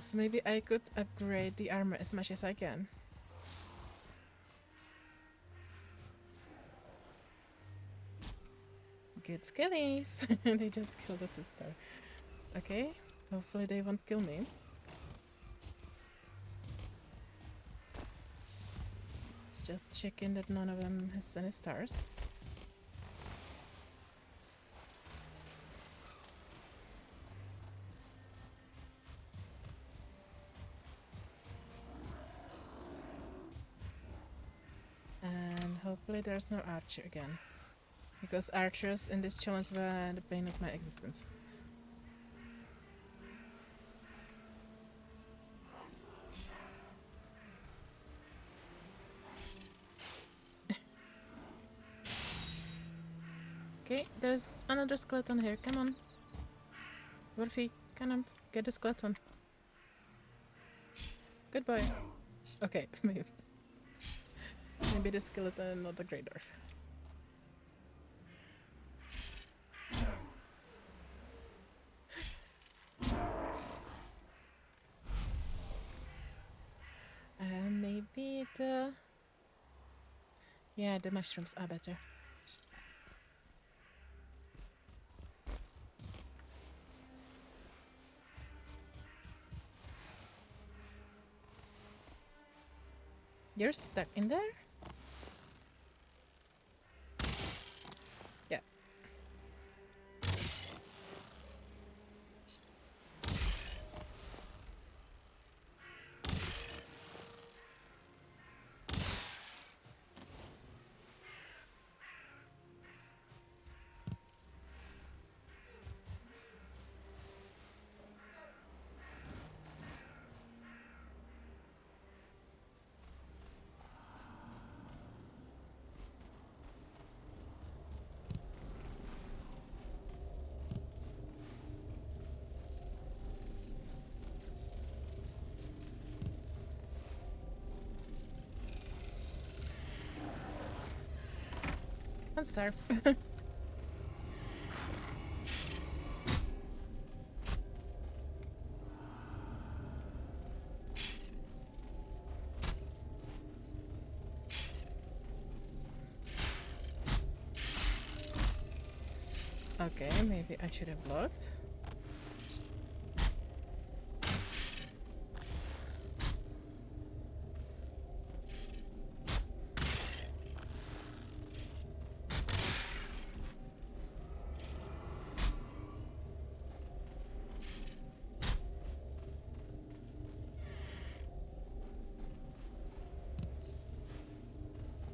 So maybe I could upgrade the armor as much as I can. Good skillies! They just killed a 2-star. Okay, hopefully they won't kill me. Just checking that none of them has any stars. And hopefully there's no archer again. Because archers in this challenge were the bane of my existence. Okay, there's another skeleton here, come on. Wolfie, come on, get the skeleton. Good boy. Okay, maybe. Maybe the skeleton, not the Grey Dwarf. Maybe the... Yeah, the mushrooms are better. You're stuck in there? Yeah. One star. Okay, maybe I should have blocked.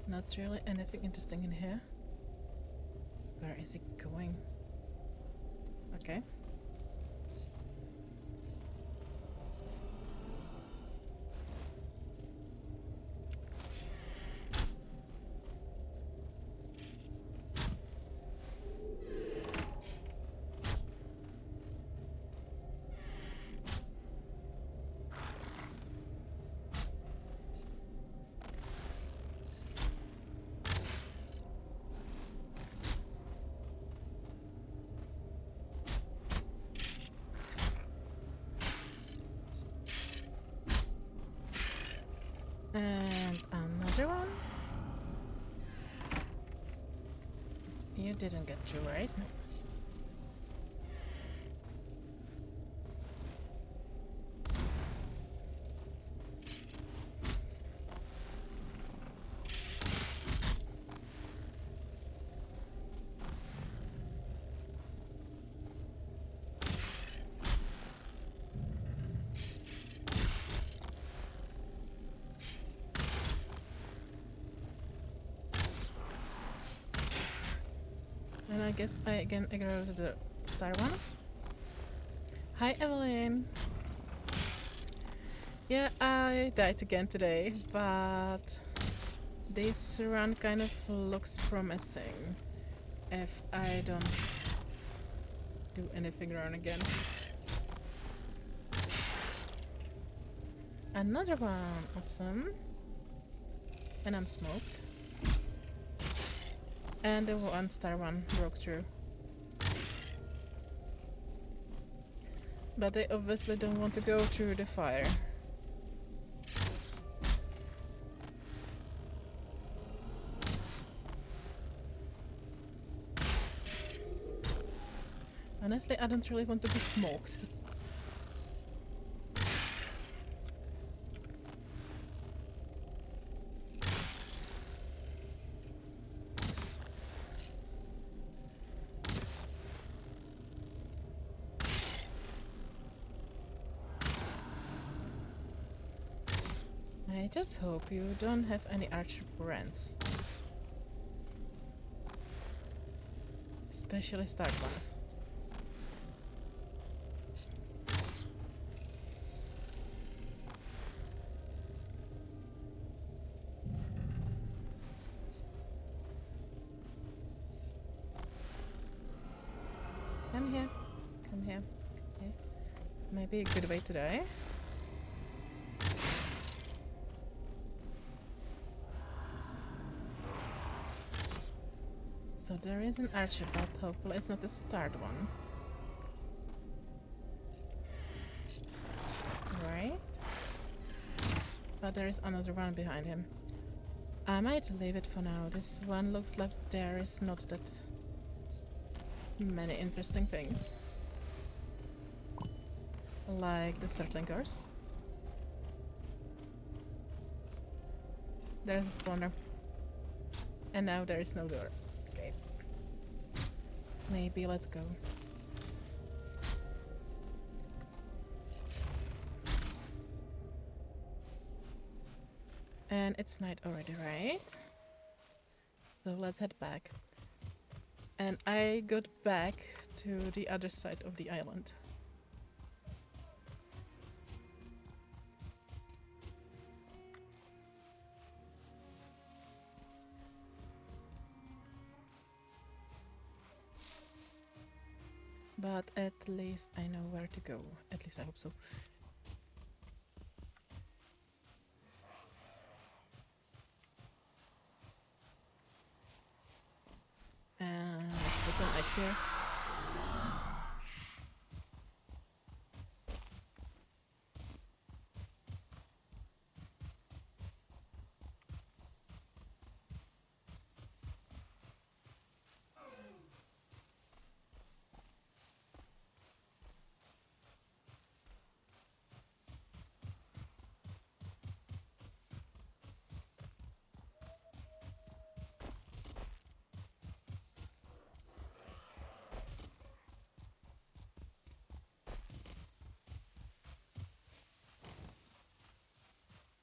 Not really anything interesting in here. Where is it going? Okay. And another one. You didn't get through, right? I guess I again ignore the star one. Hi, Evelyn. Yeah, I died again today, but this run kind of looks promising if I don't do anything wrong again. Another one, awesome. And I'm smoked. And the 1-star one broke through. But they obviously don't want to go through the fire. Honestly, I don't really want to be smoked. I just hope you don't have any archer friends. Especially start one. Come here. Come here. Okay. This might be a good way to die. So there is an archer, but hopefully it's not the start one. Right? But there is another one behind him. I might leave it for now. This one looks like there is not that many interesting things. Like the settling cars. There's a spawner. And now there is no door. Okay. Maybe let's go. And it's night already, right? So let's head back. And I got back to the other side of the island. But at least I know where to go. At least I hope so. Let's put an egg there.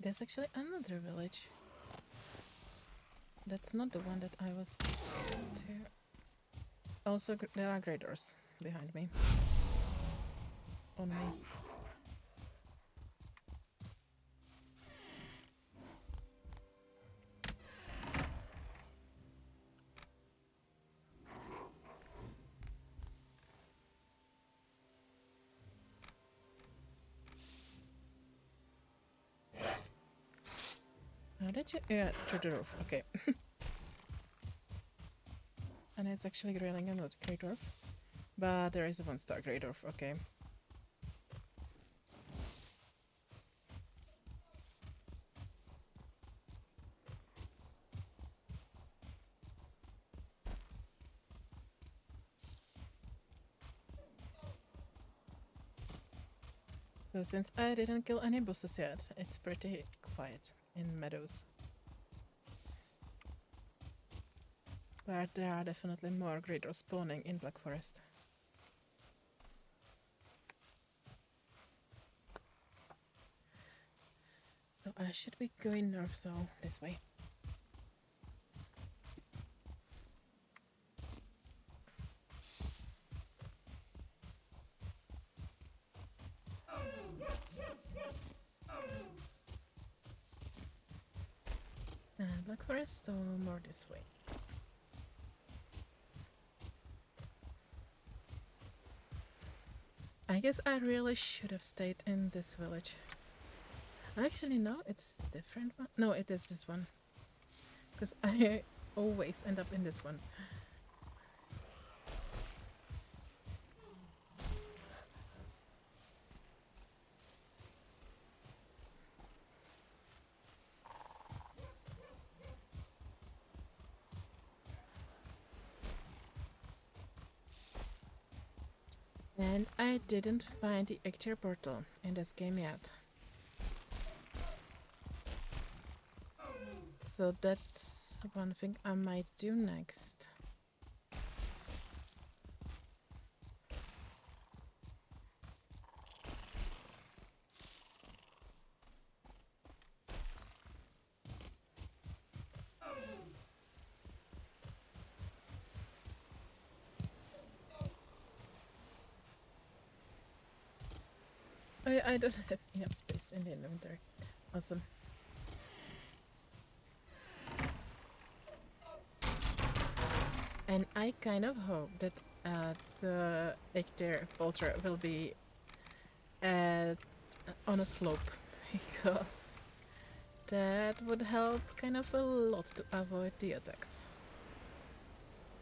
There's actually another village. That's not the one that I was to. Also, there are grey doors behind me. On me. How did you? Yeah, through the roof. Okay. And it's actually grilling another grey dwarf. But there is a 1-star grey dwarf. Okay. So since I didn't kill any bosses yet, it's pretty quiet in meadows. But there are definitely more grey dwarfs spawning in Black Forest. So I should be going north, so this way. Black Forest, so more this way. I guess I really should have stayed in this village. Actually, no, it's different one. No, it is this one. Because I always end up in this one. And I didn't find the actor portal in this game yet. So that's one thing I might do next. I don't have enough space in the inventory. Awesome. And I kind of hope that the Ecter Bolter will be on a slope because that would help kind of a lot to avoid the attacks.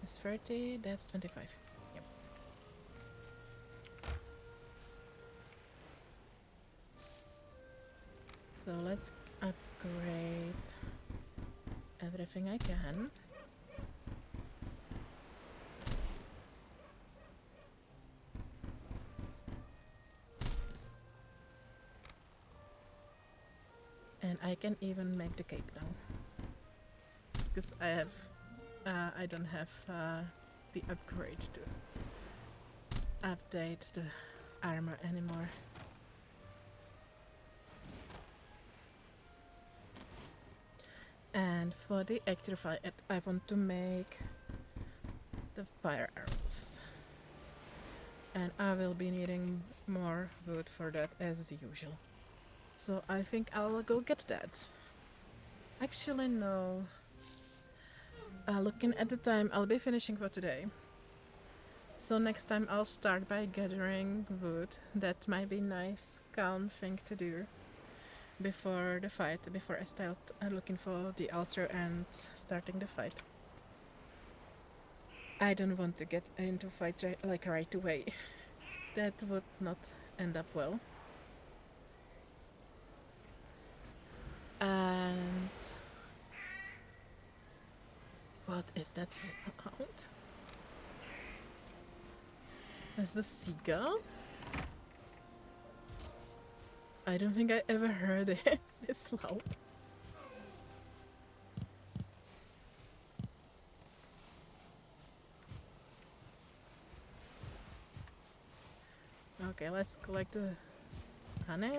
It's 30, that's 25. Yep. So let's upgrade everything I can. And I can even make the cape now. Because I don't have the upgrade to update the armor anymore. And for the electrify, I want to make the fire arrows. And I will be needing more wood for that as usual. So I think I'll go get that. Actually, no. Looking at the time, I'll be finishing for today. So next time I'll start by gathering wood. That might be a nice, calm thing to do before the fight, before I start looking for the altar and starting the fight. I don't want to get into fight right away. That would not end up well. And what is that sound? Is the seagull? I don't think I ever heard it this loud. Okay, let's collect the honey.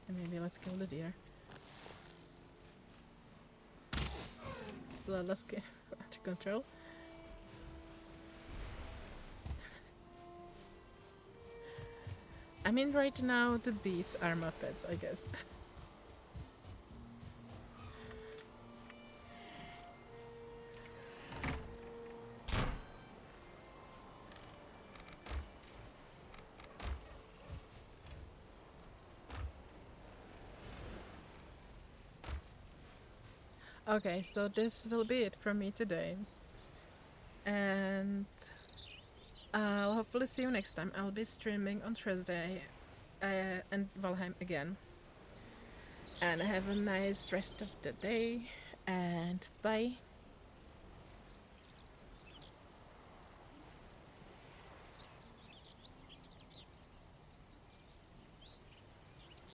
And maybe let's kill the deer. Let's get under control. I mean, right now the bees are my pets, I guess. Okay, so this will be it from me today. And I'll hopefully see you next time. I'll be streaming on Thursday and Valheim again. And have a nice rest of the day, and bye.